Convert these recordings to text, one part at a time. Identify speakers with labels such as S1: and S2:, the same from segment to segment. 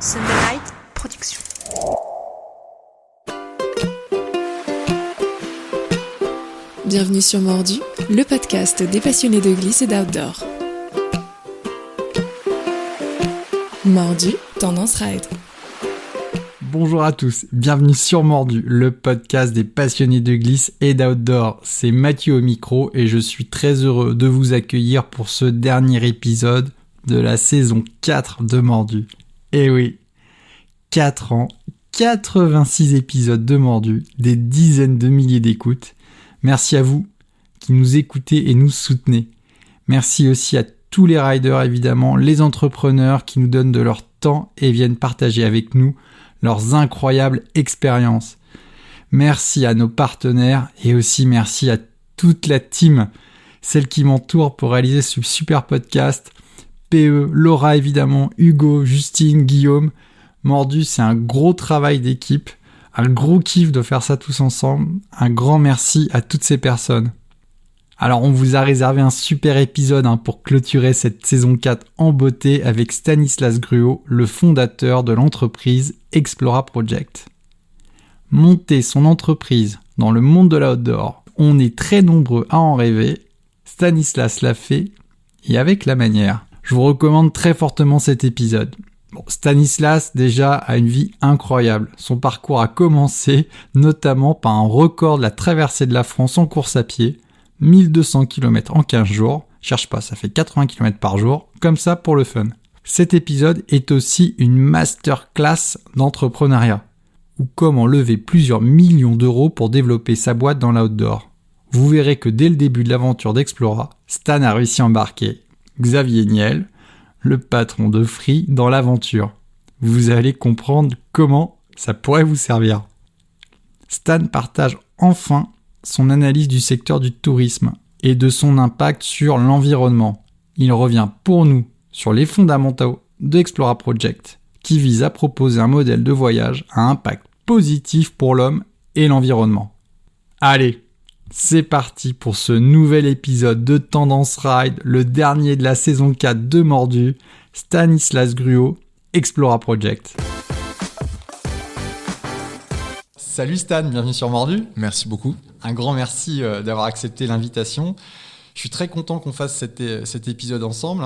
S1: Sunderlight Production.
S2: Bienvenue sur Mordu, le podcast des passionnés de glisse et d'outdoor. Mordu, tendance ride.
S3: Bonjour à tous, bienvenue sur Mordu, le podcast des passionnés de glisse et d'outdoor. C'est Mathieu au micro et je suis très heureux de vous accueillir pour ce dernier épisode de la saison 4 de Mordu. Et oui, 4 ans, 86 épisodes de Mordu, des dizaines de milliers d'écoutes. Merci à vous qui nous écoutez et nous soutenez. Merci aussi à tous les riders évidemment, les entrepreneurs qui nous donnent de leur temps et viennent partager avec nous leurs incroyables expériences. Merci à nos partenaires et aussi merci à toute la team, celle qui m'entoure pour réaliser ce super podcast. PE, Laura évidemment, Hugo, Justine, Guillaume. Mordu, c'est un gros travail d'équipe, un gros kiff de faire ça tous ensemble. Un grand merci à toutes ces personnes. Alors on vous a réservé un super épisode pour clôturer cette saison 4 en beauté avec Stanislas Gruau, le fondateur de l'entreprise Explora Project. Monter son entreprise dans le monde de l'outdoor, on est très nombreux à en rêver. Stanislas l'a fait et avec la manière. Je vous recommande très fortement cet épisode. Stanislas déjà a une vie incroyable. Son parcours a commencé notamment par un record de la traversée de la France en course à pied. 1200 km en 15 jours, cherche pas, ça fait 80 km par jour, comme ça pour le fun. Cet épisode est aussi une masterclass d'entrepreneuriat, ou comment lever plusieurs millions d'euros pour développer sa boîte dans l'outdoor. Vous verrez que dès le début de l'aventure d'Explora, Stan a réussi à embarquer Xavier Niel, le patron de Free, dans l'aventure. Vous allez comprendre comment ça pourrait vous servir. Stan partage enfin son analyse du secteur du tourisme et de son impact sur l'environnement. Il revient pour nous sur les fondamentaux de Explora Project qui vise à proposer un modèle de voyage à impact positif pour l'homme et l'environnement. Allez, c'est parti pour ce nouvel épisode de Tendance Ride, le dernier de la saison 4 de Mordu, Stanislas Gruau, Explora Project. Salut Stan, bienvenue sur Mordu.
S4: Merci beaucoup.
S3: Un grand merci d'avoir accepté l'invitation. Je suis très content qu'on fasse cet épisode ensemble.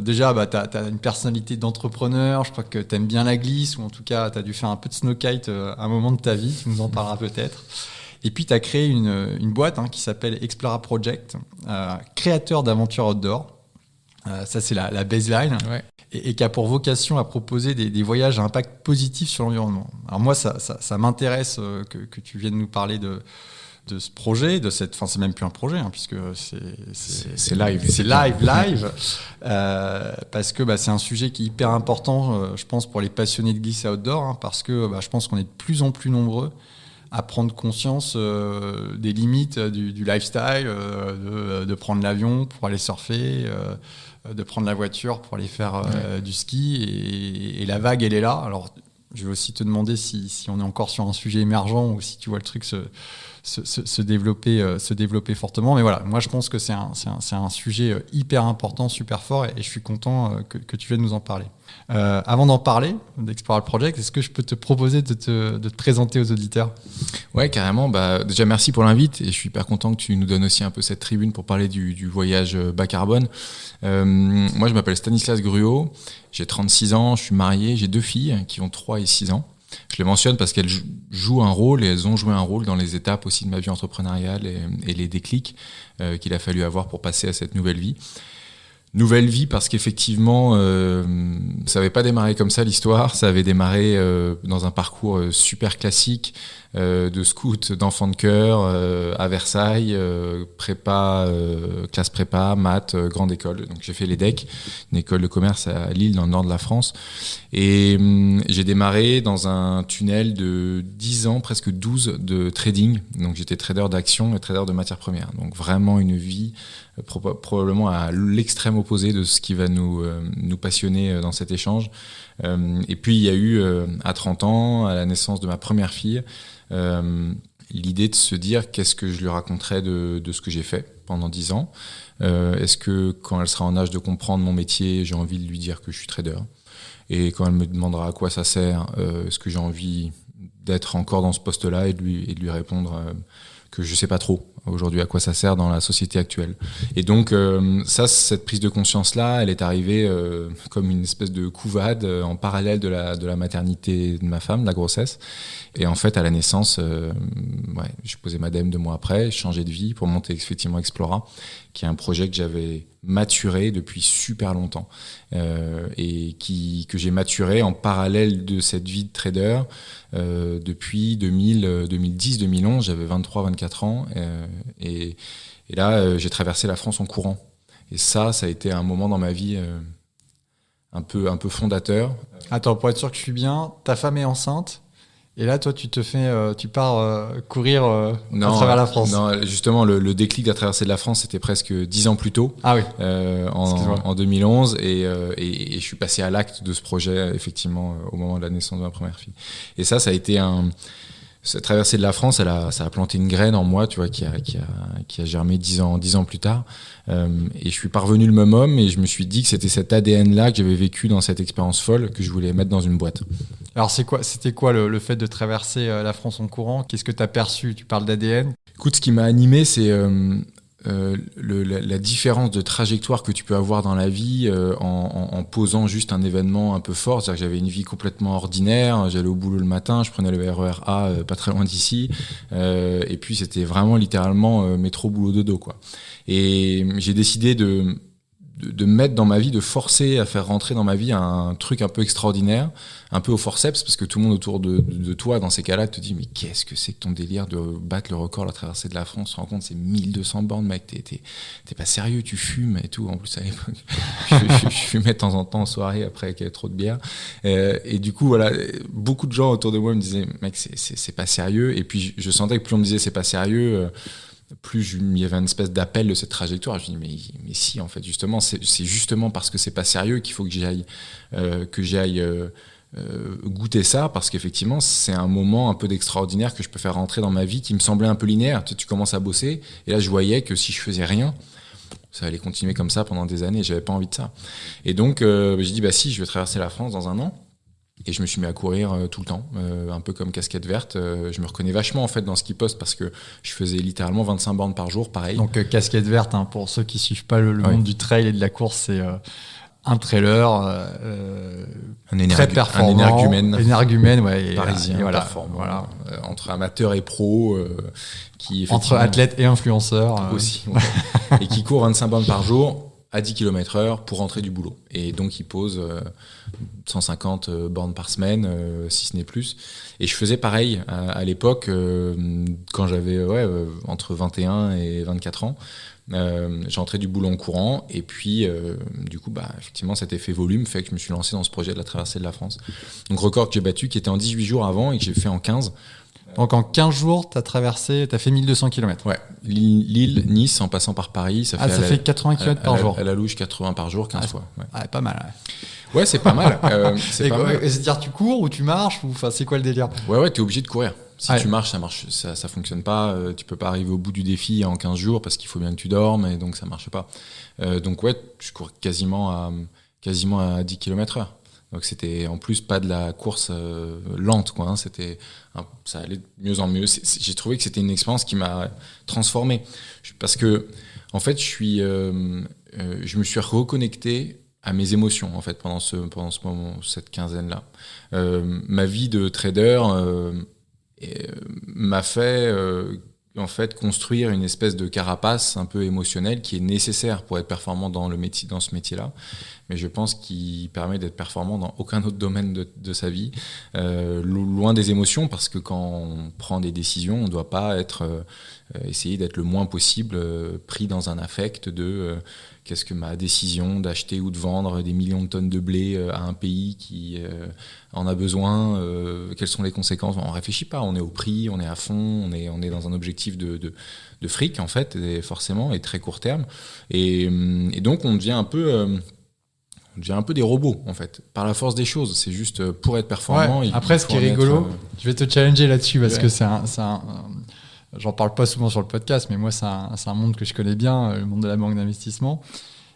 S3: Déjà, tu as une personnalité d'entrepreneur. Je crois que tu aimes bien la glisse, ou en tout cas, tu as dû faire un peu de snowkite à un moment de ta vie. Tu nous en parleras peut-être. Et puis, tu as créé une boîte qui s'appelle Explora Project, créateur d'aventures outdoor. Ça, c'est la baseline. Ouais. Et qui a pour vocation à proposer des voyages à impact positif sur l'environnement. Alors moi, ça m'intéresse que tu viennes nous parler de ce projet, enfin c'est même plus un projet, puisque c'est live. C'est live, parce que c'est un sujet qui est hyper important, je pense, pour les passionnés de glisse outdoor, parce que je pense qu'on est de plus en plus nombreux à prendre conscience des limites du lifestyle, de prendre l'avion pour aller surfer, de prendre la voiture pour aller faire du ski, et la vague, elle est là. Alors, je vais aussi te demander si on est encore sur un sujet émergent ou si tu vois le truc se développer fortement. Mais voilà, moi, je pense que c'est un sujet hyper important, super fort, et je suis content que tu viennes nous en parler. Avant d'en parler, d'Explora Project, est-ce que je peux te proposer de te présenter aux auditeurs ?
S4: Ouais, carrément. Déjà, merci pour l'invite et je suis hyper content que tu nous donnes aussi un peu cette tribune pour parler du voyage bas carbone. Moi, je m'appelle Stanislas Gruau, j'ai 36 ans, je suis marié, j'ai 2 filles qui ont 3 et 6 ans. Je les mentionne parce qu'elles jouent un rôle et elles ont joué un rôle dans les étapes aussi de ma vie entrepreneuriale et les déclics qu'il a fallu avoir pour passer à cette nouvelle vie. Nouvelle vie parce qu'effectivement, ça n'avait pas démarré comme ça l'histoire. Ça avait démarré dans un parcours super classique de scout, d'enfant de chœur à Versailles, prépa, classe prépa, maths, grande école. Donc j'ai fait l'EDEC, une école de commerce à Lille dans le nord de la France. Et j'ai démarré dans un tunnel de 10 ans, presque 12 de trading. Donc j'étais trader d'actions et trader de matières premières. Donc vraiment une vie probablement à l'extrême opposé de ce qui va nous passionner dans cet échange. Et puis il y a eu à 30 ans, à la naissance de ma première fille, l'idée de se dire qu'est-ce que je lui raconterais de ce que j'ai fait pendant 10 ans. Est-ce que quand elle sera en âge de comprendre mon métier, j'ai envie de lui dire que je suis trader ? Et quand elle me demandera à quoi ça sert, est-ce que j'ai envie d'être encore dans ce poste-là et de lui répondre que je sais pas trop aujourd'hui à quoi ça sert dans la société actuelle. Et donc cette prise de conscience-là, elle est arrivée comme une espèce de couvade en parallèle de la maternité de ma femme, de la grossesse. Et en fait, à la naissance, je posais madame 2 mois après, changé de vie pour monter effectivement Explora, qui est un projet que j'avais maturé depuis super longtemps et que j'ai maturé en parallèle de cette vie de trader depuis 2010-2011. J'avais 23-24 ans et là, j'ai traversé la France en courant. Et ça a été un moment dans ma vie un peu fondateur.
S3: Attends, pour être sûr que je suis bien, ta femme est enceinte. Et là, toi, tu pars courir à travers la France.
S4: Non, justement, le déclic de la traversée de la France, c'était presque 10 ans plus tôt,
S3: ah oui.
S4: en 2011. Et je suis passé à l'acte de ce projet, effectivement, au moment de la naissance de ma première fille. Et ça a été cette traversée de la France, ça a planté une graine en moi, tu vois, qui a germé 10 ans plus tard. Et je suis parvenu le même homme et je me suis dit que c'était cet ADN-là que j'avais vécu dans cette expérience folle que je voulais mettre dans une boîte.
S3: Alors, c'était quoi le fait de traverser la France en courant ? Qu'est-ce que tu as perçu ? Tu parles d'ADN ?
S4: Écoute, ce qui m'a animé, c'est la différence de trajectoire que tu peux avoir dans la vie en posant juste un événement un peu fort. C'est-à-dire que j'avais une vie complètement ordinaire, j'allais au boulot le matin, je prenais le RER A pas très loin d'ici, et puis c'était vraiment littéralement métro boulot dodo, quoi. Et j'ai décidé de mettre dans ma vie, de forcer à faire rentrer dans ma vie un truc un peu extraordinaire, un peu au forceps, parce que tout le monde autour de toi, dans ces cas-là, te dit « Mais qu'est-ce que c'est que ton délire de battre le record, la traversée de la France ? Tu te rends compte, c'est 1200 bornes, mec, t'es pas sérieux, tu fumes et tout. » En plus, à l'époque, je fumais de temps en temps en soirée après qu'il y avait trop de bière. Et du coup, voilà, beaucoup de gens autour de moi me disaient « Mec, c'est pas sérieux. » Et puis, je sentais que plus on me disait « C'est pas sérieux », plus il y avait une espèce d'appel de cette trajectoire. Je me dis mais si, en fait, justement, c'est justement parce que c'est pas sérieux qu'il faut que j'aille goûter ça, parce qu'effectivement c'est un moment un peu d'extraordinaire que je peux faire rentrer dans ma vie qui me semblait un peu linéaire. Tu commences à bosser et là je voyais que si je faisais rien, ça allait continuer comme ça pendant des années et j'avais pas envie de ça. Et donc j'ai dit si, je vais traverser la France dans un an. Et je me suis mis à courir tout le temps, un peu comme casquette verte. Je me reconnais vachement en fait dans ce qu'ils postent parce que je faisais littéralement 25 bornes par jour, pareil.
S3: Donc casquette verte, pour ceux qui suivent pas le monde du trail et de la course, c'est un trailer très performant,
S4: un énergumène
S3: parisien,
S4: et voilà, entre amateur et pro, qui
S3: entre athlète et influenceur
S4: aussi, et qui court 25 bornes par jour à 10 km/h pour rentrer du boulot. Et donc, il pose 150 bornes par semaine, si ce n'est plus. Et je faisais pareil à l'époque, quand j'avais entre 21 et 24 ans. J'entrais du boulot en courant. Et puis, du coup, effectivement, cet effet volume fait que je me suis lancé dans ce projet de la traversée de la France. Donc, record que j'ai battu, qui était en 18 jours avant et que j'ai fait en 15.
S3: Donc en 15 jours, tu as fait 1200 km.
S4: Ouais, Lille, Nice, en passant par Paris, ça
S3: fait 80 km par jour.
S4: À la louche, 80 par jour, 15 fois. Ouais.
S3: Ah, pas mal.
S4: Ouais, c'est pas mal.
S3: C'est-à-dire, tu cours ou tu marches ou c'est quoi le délire ?
S4: Ouais, t'es obligé de courir. Si tu marches, ça fonctionne pas. Tu peux pas arriver au bout du défi en 15 jours parce qu'il faut bien que tu dormes et donc ça marche pas. Donc ouais, je cours quasiment à 10 km/h. Donc c'était en plus pas de la course lente, quoi. Hein. Ça allait de mieux en mieux. J'ai trouvé que c'était une expérience qui m'a transformé parce que en fait je me suis reconnecté à mes émotions en fait pendant ce moment, cette quinzaine-là. Ma vie de trader m'a fait en fait construire une espèce de carapace un peu émotionnelle qui est nécessaire pour être performant dans ce métier-là, mais je pense qu'il permet d'être performant dans aucun autre domaine de sa vie, loin des émotions, parce que quand on prend des décisions, on ne doit pas essayer d'être le moins possible pris dans un affect de qu'est-ce que ma décision d'acheter ou de vendre des millions de tonnes de blé à un pays qui en a besoin, quelles sont les conséquences. On ne réfléchit pas, on est au prix, on est à fond, on est dans un objectif de fric en fait, et forcément, et très court terme. Et donc on devient un peu des robots en fait, par la force des choses. C'est juste pour être performant.
S3: Ouais, après, ce qui est rigolo, je vais te challenger là-dessus parce que j'en parle pas souvent sur le podcast, mais moi, c'est un monde que je connais bien, le monde de la banque d'investissement.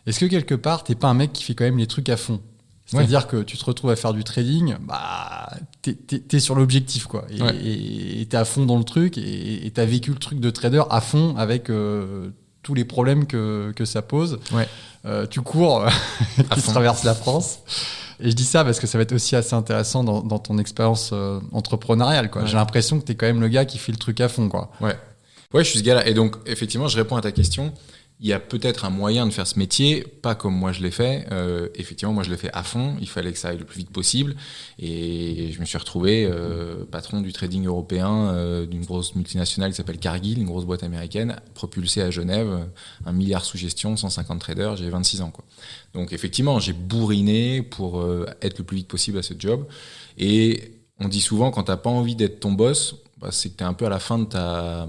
S3: Est-ce que quelque part, t'es pas un mec qui fait quand même les trucs à fond ? C'est-à-dire que tu te retrouves à faire du trading, bah, t'es sur l'objectif, quoi. Et t'es à fond dans le truc et t'as vécu le truc de trader à fond avec tous les problèmes que ça pose. Tu cours, tu traverses la France. Et je dis ça parce que ça va être aussi assez intéressant dans ton expérience entrepreneuriale, quoi. J'ai l'impression que t'es quand même le gars qui fait le truc à fond, quoi.
S4: Ouais, je suis ce gars-là. Et donc, effectivement, je réponds à ta question. Il y a peut-être un moyen de faire ce métier, pas comme moi je l'ai fait. Effectivement, moi je l'ai fait à fond. Il fallait que ça aille le plus vite possible. Et je me suis retrouvé patron du trading européen d'une grosse multinationale qui s'appelle Cargill, une grosse boîte américaine, propulsée à Genève, 1 milliard sous gestion, 150 traders. J'ai 26 ans, quoi. Donc effectivement, j'ai bourriné pour être le plus vite possible à ce job. Et on dit souvent, quand t'as pas envie d'être ton boss, c'est que tu es un peu à la fin de ta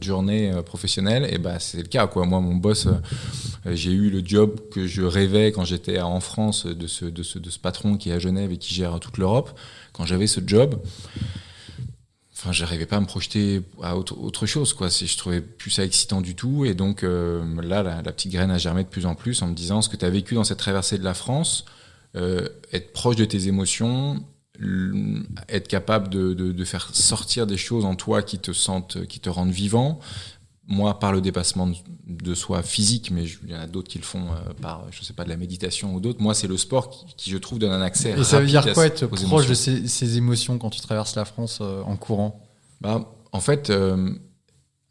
S4: journée professionnelle, et c'est le cas, quoi. Moi, mon boss, j'ai eu le job que je rêvais quand j'étais en France de ce patron qui est à Genève et qui gère toute l'Europe. Quand j'avais ce job, je n'arrivais pas à me projeter à autre chose, quoi. Je trouvais plus ça excitant du tout, et donc là, la petite graine a germé de plus en plus en me disant ce que tu as vécu dans cette traversée de la France, être proche de tes émotions, être capable de faire sortir des choses en toi qui te rendent vivant. Moi, par le dépassement de soi physique, mais il y en a d'autres qui le font par, je sais pas, de la méditation ou d'autres. Moi, c'est le sport qui je trouve, donne un accès rapide.
S3: Et ça veut dire quoi, être
S4: aux
S3: proche
S4: émotions.
S3: de ces émotions quand tu traverses la France en courant?
S4: En fait,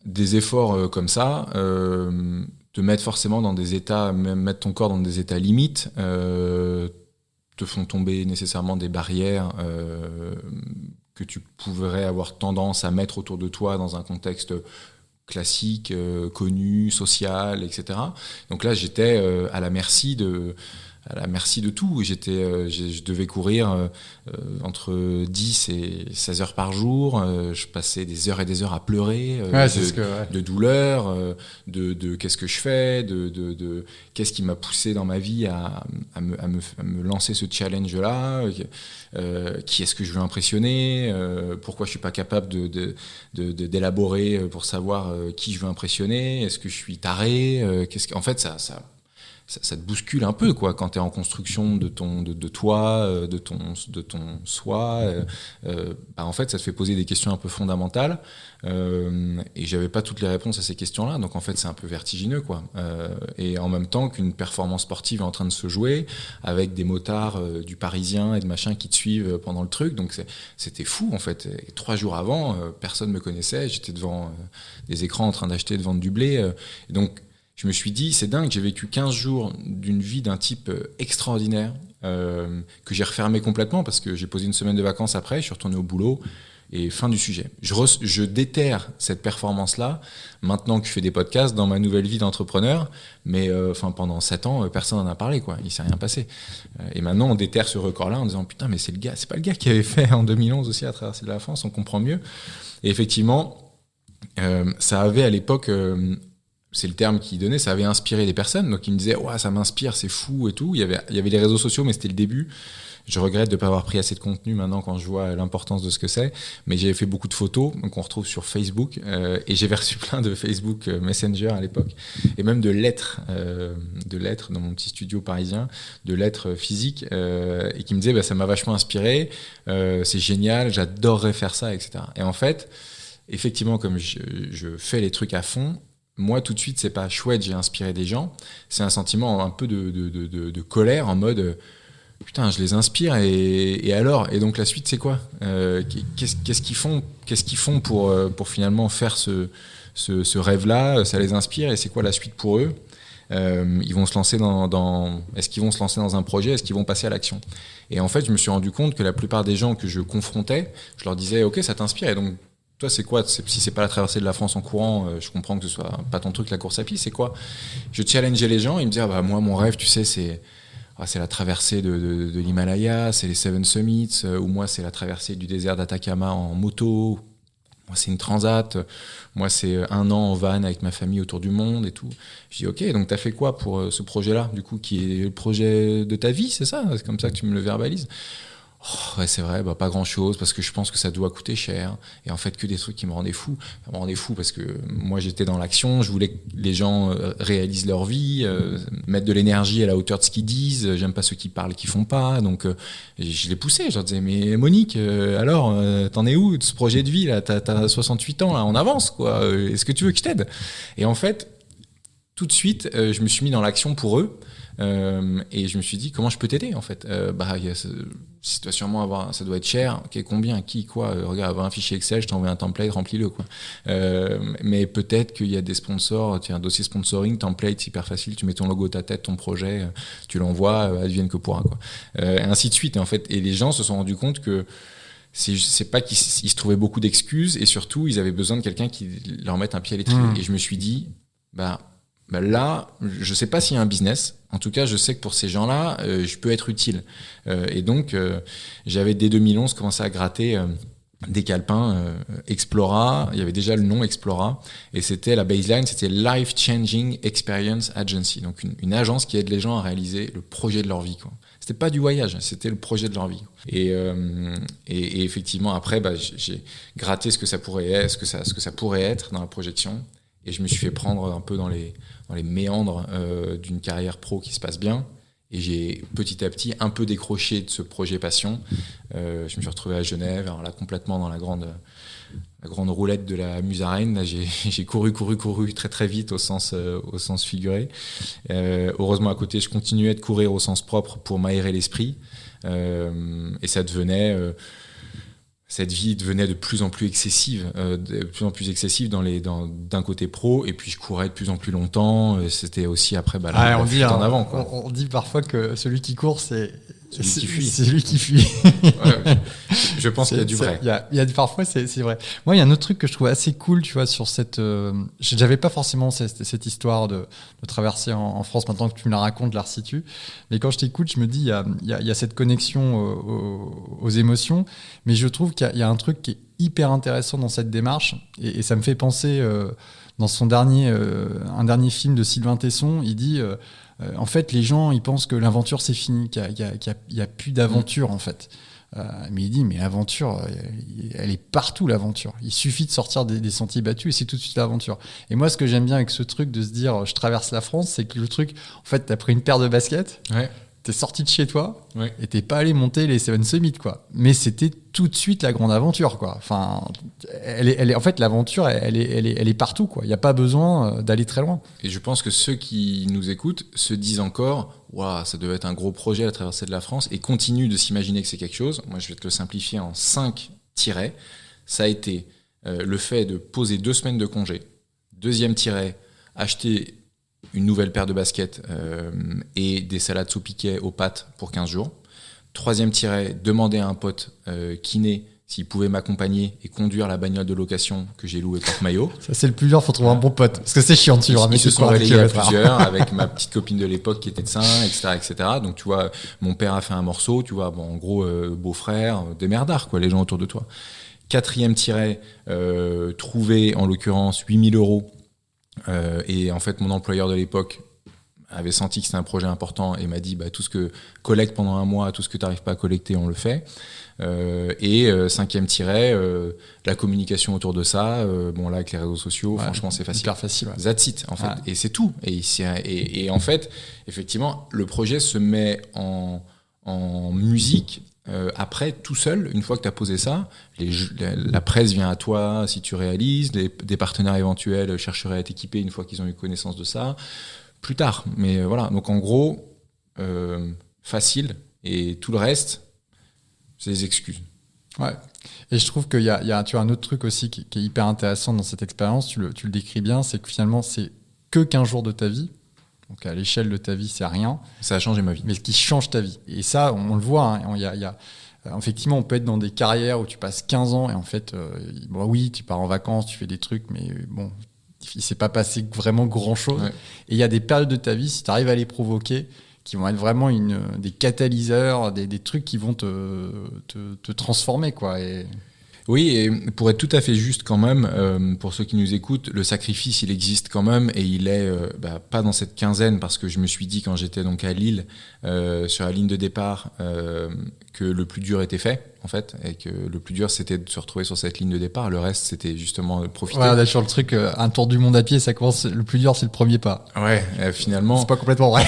S4: des efforts comme ça te mettent forcément dans des états, même mettre ton corps dans des états limites, te font tomber nécessairement des barrières que tu pourrais avoir tendance à mettre autour de toi dans un contexte classique, connu, social, etc. Donc là, j'étais à la merci de tout. Je devais courir entre 10 et 16 heures par jour. Je passais des heures et des heures à pleurer de douleur, de qu'est-ce que je fais, de qu'est-ce qui m'a poussé dans ma vie à me lancer ce challenge-là, qui est-ce que je veux impressionner, pourquoi je suis pas capable d'élaborer pour savoir qui je veux impressionner, est-ce que je suis taré, en fait, ça te bouscule un peu, quoi, quand tu es en construction de toi, de ton soi. En fait, ça te fait poser des questions un peu fondamentales. Et j'avais pas toutes les réponses à ces questions-là. Donc, en fait, c'est un peu vertigineux, quoi. Et en même temps qu'une performance sportive est en train de se jouer avec des motards du Parisien et de machin qui te suivent pendant le truc. Donc, c'était fou, en fait. Et 3 jours avant, personne me connaissait. J'étais devant des écrans en train d'acheter et de vendre du blé. Et donc, je me suis dit, c'est dingue, j'ai vécu 15 jours d'une vie d'un type extraordinaire, que j'ai refermé complètement parce que j'ai posé une semaine de vacances après, je suis retourné au boulot et fin du sujet. Je déterre cette performance-là maintenant que je fais des podcasts dans ma nouvelle vie d'entrepreneur, mais pendant 7 ans, personne n'en a parlé, quoi. Il s'est rien passé. Et maintenant, on déterre ce record-là en disant, putain, mais c'est pas le gars qui avait fait en 2011 aussi à traverser de la France, on comprend mieux. Et effectivement, ça avait à l'époque... c'est le terme qu'il donnait, ça avait inspiré des personnes. Donc, ils me disaient, ouais, ça m'inspire, c'est fou et tout. Il y avait les réseaux sociaux, mais c'était le début. Je regrette de ne pas avoir pris assez de contenu maintenant quand je vois l'importance de ce que c'est. Mais j'avais fait beaucoup de photos, donc on retrouve sur Facebook. Et j'avais reçu plein de Facebook Messenger à l'époque. Et même de lettres dans mon petit studio parisien, de lettres physiques, et qui me disaient, ça m'a vachement inspiré, c'est génial, j'adorerais faire ça, etc. Et en fait, effectivement, comme je fais les trucs à fond, moi, tout de suite, c'est pas chouette, j'ai inspiré des gens. C'est un sentiment un peu de colère, en mode putain, je les inspire et alors? Et donc la suite, c'est quoi? Qu'est-ce qu'ils font pour finalement faire ce rêve-là? Ça les inspire et c'est quoi la suite pour eux? Ils vont se lancer est-ce qu'ils vont se lancer dans un projet? Est-ce qu'ils vont passer à l'action? Et en fait, je me suis rendu compte que la plupart des gens que je confrontais, je leur disais, ok, ça t'inspire, et donc toi, c'est quoi? Si c'est pas la traversée de la France en courant, je comprends que ce soit pas ton truc, la course à pied, c'est quoi? Je challengeais les gens, ils me disaient, moi, mon rêve, tu sais, c'est la traversée de l'Himalaya, c'est les Seven Summits, ou moi, c'est la traversée du désert d'Atacama en moto. Moi, c'est une transat. Moi, c'est 1 an en van avec ma famille autour du monde et tout. Je dis, ok, donc t'as fait quoi pour ce projet-là, du coup, qui est le projet de ta vie, c'est ça? C'est comme ça que tu me le verbalises? Oh, ouais, c'est vrai, pas grand-chose, parce que je pense que ça doit coûter cher. Et en fait, que des trucs qui me rendaient fou. Ça me rendait fou parce que moi, j'étais dans l'action, je voulais que les gens réalisent leur vie, mettre de l'énergie à la hauteur de ce qu'ils disent. J'aime pas ceux qui parlent et qui font pas. Donc, je les poussais. Je leur disais, mais Monique, alors, t'en es où de ce projet de vie là? T'as 68 ans, là, on avance, quoi. Est-ce que tu veux que je t'aide? Et en fait, tout de suite, je me suis mis dans l'action pour eux. Et je me suis dit, comment je peux t'aider en fait? Si tu dois sûrement avoir, ça doit être cher. Ok, combien, qui, quoi? Regarde, avoir un fichier Excel, je t'envoie un template, remplis-le, quoi. Mais peut-être qu'il y a des sponsors, tu as un dossier sponsoring, template, c'est hyper facile, tu mets ton logo, ta tête, ton projet, tu l'envoies, advienne que pourra, quoi. Et ainsi de suite. Et en fait, et les gens se sont rendus compte que c'est pas qu'ils se trouvaient beaucoup d'excuses, et surtout, ils avaient besoin de quelqu'un qui leur mette un pied à l'étrier. Et je me suis dit, là, je sais pas s'il y a un business. En tout cas, je sais que pour ces gens-là, je peux être utile. Et donc, j'avais dès 2011 commencé à gratter des calepins Explora. Il y avait déjà le nom Explora. Et c'était la baseline, c'était Life Changing Experience Agency. Donc, une agence qui aide les gens à réaliser le projet de leur vie, quoi. C'était pas du voyage, c'était le projet de leur vie. Et effectivement, après, j'ai gratté ce que ça pourrait être, ce que ça pourrait être dans la projection. Et je me suis fait prendre un peu dans les méandres d'une carrière pro qui se passe bien. Et j'ai petit à petit un peu décroché de ce projet passion. Je me suis retrouvé à Genève, alors là complètement dans la grande roulette de la musaraigne. Là, j'ai couru très très vite au sens figuré. Heureusement à côté, je continuais de courir au sens propre pour m'aérer l'esprit. Et ça devenait... cette vie devenait de plus en plus excessive, d'un côté pro, et puis je courais de plus en plus longtemps. C'était aussi après
S3: on dit
S4: en avant, quoi.
S3: On dit parfois que celui qui court, c'est
S4: celui qui fuit. Ouais, je pense qu'il y a du vrai.
S3: Il y a parfois, c'est vrai. Moi, il y a un autre truc que je trouve assez cool, tu vois, sur cette. J'avais pas forcément cette histoire de traverser en France. Maintenant que tu me la racontes, je la resitue. Mais quand je t'écoute, je me dis, il y a cette connexion aux émotions. Mais je trouve qu'il y a un truc qui est hyper intéressant dans cette démarche, et ça me fait penser dans son un dernier film de Sylvain Tesson, il dit. En fait, les gens, ils pensent que l'aventure, c'est fini, qu'il y a plus d'aventure, en fait. Mais il dit, mais l'aventure, elle est partout, l'aventure. Il suffit de sortir des sentiers battus et c'est tout de suite l'aventure. Et moi, ce que j'aime bien avec ce truc de se dire, je traverse la France, c'est que le truc, en fait, t'as pris une paire de baskets, t'es sorti de chez toi, et t'es pas allé monter les Seven Summits, quoi. Mais c'était tout de suite la grande aventure, quoi. Enfin, en fait, l'aventure, elle est partout, quoi. Il n'y a pas besoin d'aller très loin.
S4: Et je pense que ceux qui nous écoutent se disent encore, waouh, ça devait être un gros projet à la traversée de la France, et continuent de s'imaginer que c'est quelque chose. Moi, je vais te le simplifier en 5 tirets. Ça a été le fait de poser 2 semaines de congé. Deuxième tiret, acheter une nouvelle paire de baskets et des salades saupiquet aux pâtes pour 15 jours. Troisième tiret, demander à un pote kiné s'il pouvait m'accompagner et conduire la bagnole de location que j'ai louée porte-maillot.
S3: Ça, c'est le plus dur, faut trouver un bon pote. Parce que c'est chiant, tu vois.
S4: Ils se sont relayés à plusieurs, avec ma petite copine de l'époque qui était médecin, etc. Donc, tu vois, mon père a fait un morceau, tu vois, en gros, beau-frère, des merdards, quoi, les gens autour de toi. Quatrième tiret, trouver, en l'occurrence, 8 000 euros. Et en fait, mon employeur de l'époque avait senti que c'était un projet important et m'a dit tout ce que collecte pendant un mois, tout ce que tu n'arrives pas à collecter, on le fait. Et cinquième tiret, la communication autour de ça. Là, avec les réseaux sociaux, franchement, c'est facile.
S3: Hyper facile.
S4: That's it, en fait. Et c'est tout. Et en fait, effectivement, le projet se met en musique. Après, tout seul, une fois que tu as posé ça, la presse vient à toi si tu réalises, des partenaires éventuels chercheraient à t'équiper une fois qu'ils ont eu connaissance de ça, plus tard. Mais voilà, donc en gros, facile, et tout le reste, c'est des excuses.
S3: Ouais. Et je trouve qu'il y a tu as un autre truc aussi qui est hyper intéressant dans cette expérience, tu le décris bien, c'est que finalement, c'est que 15 jours de ta vie. Donc à l'échelle de ta vie, c'est rien.
S4: Ça a changé ma vie.
S3: Mais ce qui change ta vie. Et ça, on le voit. Effectivement, on peut être dans des carrières où tu passes 15 ans et en fait, oui, tu pars en vacances, tu fais des trucs, mais bon, il ne s'est pas passé vraiment grand-chose. Ouais. Et il y a des périodes de ta vie, si tu arrives à les provoquer, qui vont être vraiment des catalyseurs, des trucs qui vont te transformer, quoi.
S4: Oui, et pour être tout à fait juste quand même, pour ceux qui nous écoutent, le sacrifice, il existe quand même, et il est pas dans cette quinzaine, parce que je me suis dit quand j'étais donc à Lille, sur la ligne de départ, que le plus dur était fait, en fait, et que le plus dur, c'était de se retrouver sur cette ligne de départ. Le reste, c'était justement de profiter.
S3: Ouais, on est sur le truc, un tour du monde à pied, ça commence, le plus dur, c'est le premier pas.
S4: Ouais, finalement.
S3: C'est pas complètement vrai.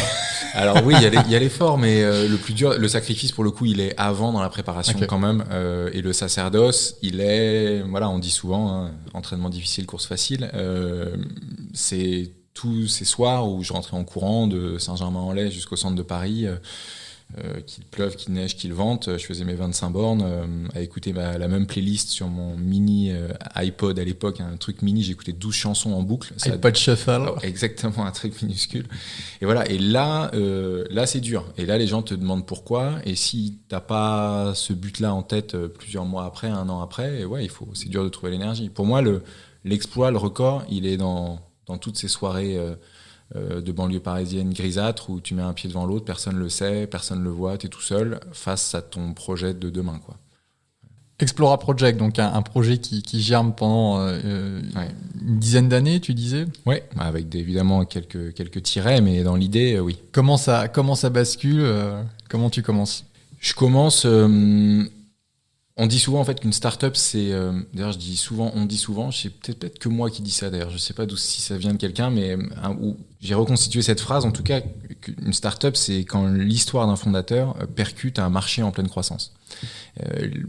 S4: Alors oui, il y a l'effort, mais le plus dur, le sacrifice, pour le coup, il est avant dans la préparation quand même. Et le sacerdoce, il est, voilà, on dit souvent, entraînement difficile, course facile. C'est tous ces soirs où je rentrais en courant de Saint-Germain-en-Laye jusqu'au centre de Paris, qu'il pleuve, qu'il neige, qu'il vente, je faisais mes 25 bornes à écouter la même playlist sur mon mini iPod à l'époque, un truc mini, j'écoutais 12 chansons en boucle.
S3: iPod Shuffle.
S4: Oh, exactement, un truc minuscule. Et voilà, et là c'est dur. Et là, les gens te demandent pourquoi. Et si t'as pas ce but-là en tête plusieurs mois après, un an après, c'est dur de trouver l'énergie. Pour moi, l'exploit, le record, il est dans toutes ces soirées de banlieue parisienne grisâtre où tu mets un pied devant l'autre, personne le sait, personne le voit, tu es tout seul face à ton projet de demain, quoi.
S3: Explora Project, donc un projet qui germe pendant une dizaine d'années, tu disais.
S4: Oui, avec évidemment quelques tirets, mais dans l'idée, oui.
S3: Comment ça bascule comment tu commences?
S4: Je commence... on dit souvent en fait qu'une start-up, c'est... d'ailleurs, on dit souvent, c'est peut-être que moi qui dis ça d'ailleurs, je sais pas si ça vient de quelqu'un, mais où j'ai reconstitué cette phrase, en tout cas, qu'une start-up, c'est quand l'histoire d'un fondateur percute un marché en pleine croissance.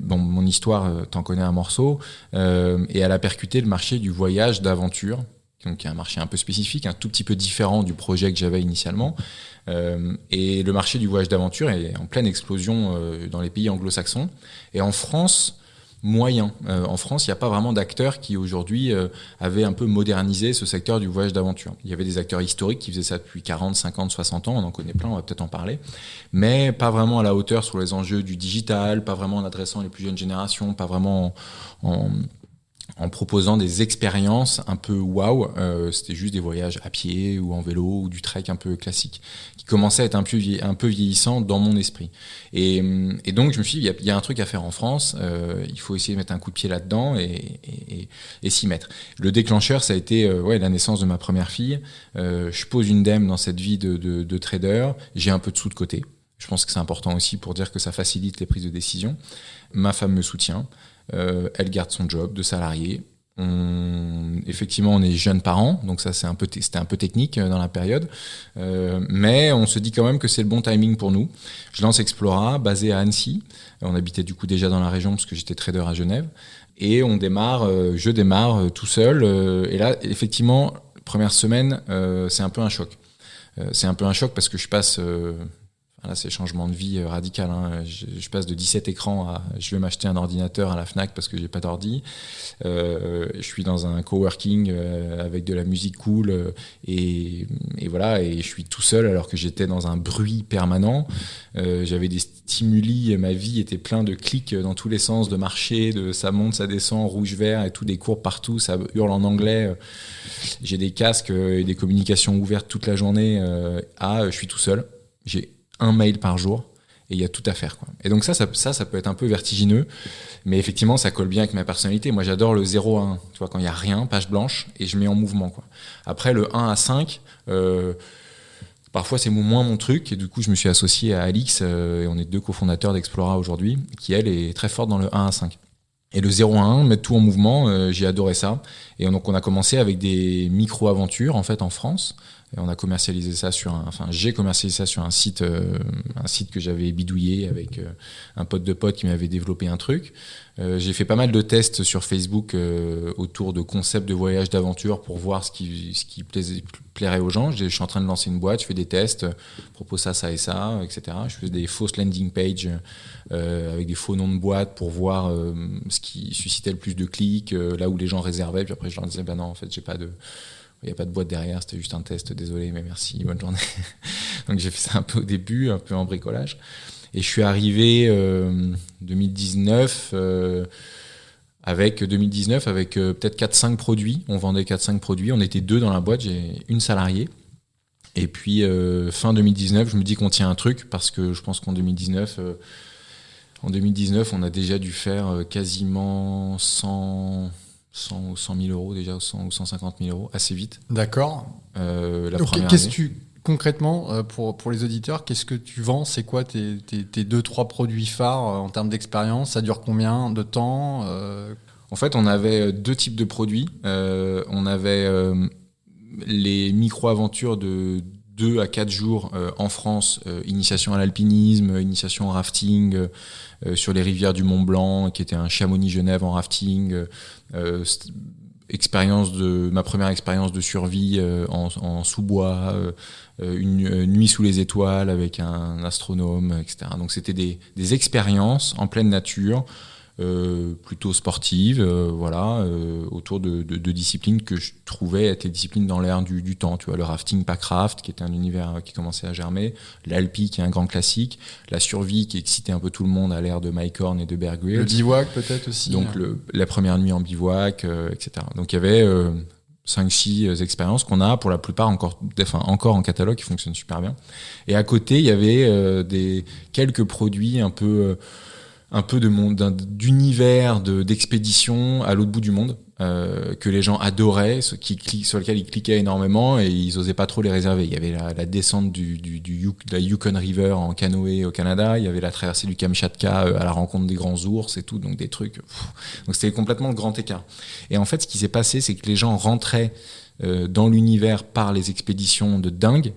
S4: Mon histoire, t'en connais un morceau, et elle a percuté le marché du voyage d'aventure, donc un marché un peu spécifique, un tout petit peu différent du projet que j'avais initialement. Et le marché du voyage d'aventure est en pleine explosion dans les pays anglo-saxons. Et en France, moyen. En France, il n'y a pas vraiment d'acteurs qui aujourd'hui avaient un peu modernisé ce secteur du voyage d'aventure. Il y avait des acteurs historiques qui faisaient ça depuis 40, 50, 60 ans, on en connaît plein, on va peut-être en parler, mais pas vraiment à la hauteur sur les enjeux du digital, pas vraiment en adressant les plus jeunes générations, pas vraiment en proposant des expériences un peu waouh, c'était juste des voyages à pied ou en vélo ou du trek un peu classique, qui commençait à être un peu vieillissant dans mon esprit. Et donc je me suis dit, il y a un truc à faire en France, il faut essayer de mettre un coup de pied là-dedans et s'y mettre. Le déclencheur, ça a été la naissance de ma première fille. Je pose une dème dans cette vie de trader, j'ai un peu de sous de côté. Je pense que c'est important aussi pour dire que ça facilite les prises de décision. Ma femme me soutient. Elle garde son job de salarié. Effectivement, on est jeunes parents, donc ça c'était un peu technique dans la période, mais on se dit quand même que c'est le bon timing pour nous. Je lance Explora, basé à Annecy. On habitait du coup déjà dans la région parce que j'étais trader à Genève, et je démarre tout seul. Et là, effectivement, première semaine, c'est un peu un choc. C'est un peu un choc parce que je passe... Là, c'est changement de vie radical. Je passe de 17 écrans à je vais m'acheter un ordinateur à la Fnac parce que j'ai pas d'ordi. Je suis dans un coworking avec de la musique cool et voilà, et je suis tout seul alors que j'étais dans un bruit permanent. J'avais des stimuli, ma vie était plein de clics dans tous les sens, de marcher, de ça monte, ça descend, rouge, vert et tout, des courbes partout, ça hurle en anglais. J'ai des casques et des communications ouvertes toute la journée. Je suis tout seul. J'ai un mail par jour et il y a tout à faire, quoi. Et donc ça peut être un peu vertigineux, mais effectivement ça colle bien avec ma personnalité. Moi j'adore le 0 à 1, tu vois, quand il y a rien, page blanche, et je mets en mouvement, quoi. Après le 1 à 5, parfois c'est moins mon truc, et du coup je me suis associé à Alix, et on est 2 cofondateurs d'Explora aujourd'hui, qui elle est très forte dans le 1 à 5. Et le 0 à 1, mettre tout en mouvement, j'ai adoré ça. Et donc on a commencé avec des micro-aventures en fait en France. Et on a commercialisé ça j'ai commercialisé ça sur un site que j'avais bidouillé avec un pote de pote qui m'avait développé un truc. J'ai fait pas mal de tests sur Facebook autour de concepts de voyage d'aventure pour voir ce qui plairait aux gens. Je suis en train de lancer une boîte, je fais des tests, propose ça et ça, etc. Je fais des fausses landing pages avec des faux noms de boîtes pour voir ce qui suscitait le plus de clics, là où les gens réservaient. Puis après je leur disais non, en fait il n'y a pas de boîte derrière, c'était juste un test, désolé, mais merci, bonne journée. Donc j'ai fait ça un peu au début, un peu en bricolage. Et je suis arrivé 2019 avec peut-être 4-5 produits. On vendait 4-5 produits, on était 2 dans la boîte, j'ai une salariée. Et puis fin 2019, je me dis qu'on tient un truc, parce que je pense qu'en 2019, on a déjà dû faire quasiment 100 000 euros déjà, ou 100 ou 150 000 euros, assez vite.
S3: D'accord.
S4: La
S3: donc,
S4: première
S3: qu'est-ce
S4: année.
S3: que tu
S1: concrètement, pour les auditeurs, qu'est-ce que tu vends? C'est quoi tes 2-3 produits phares en termes d'expérience? Ça dure combien de temps?
S4: En fait, on avait 2 types de produits. On avait les micro-aventures de 2 à 4 jours en France, initiation à l'alpinisme, initiation au rafting sur les rivières du Mont Blanc, qui était un Chamonix-Genève en rafting, ma première expérience de survie en sous-bois, une nuit sous les étoiles avec un astronome, etc. Donc c'était des expériences en pleine nature, plutôt sportives, autour de disciplines que je trouvais être les disciplines dans l'air du temps. Tu vois, le rafting, pack-raft, qui était un univers qui commençait à germer, l'alpi, qui est un grand classique, la survie, qui excitait un peu tout le monde à l'ère de Mike Horn et de Bear Grylls.
S1: Le bivouac peut-être aussi.
S4: Donc la première nuit en bivouac, etc. Donc il y avait 5-6 expériences qu'on a pour la plupart encore en catalogue, qui fonctionnent super bien. Et à côté, il y avait quelques produits un peu d'univers d'expédition à l'autre bout du monde, que les gens adoraient, sur lesquels ils cliquaient énormément et ils osaient pas trop les réserver. Il y avait la descente de la Yukon River en canoë au Canada, il y avait la traversée du Kamchatka à la rencontre des grands ours et tout, donc des trucs. Donc c'était complètement le grand écart. Et en fait, ce qui s'est passé, c'est que les gens rentraient dans l'univers par les expéditions de dingue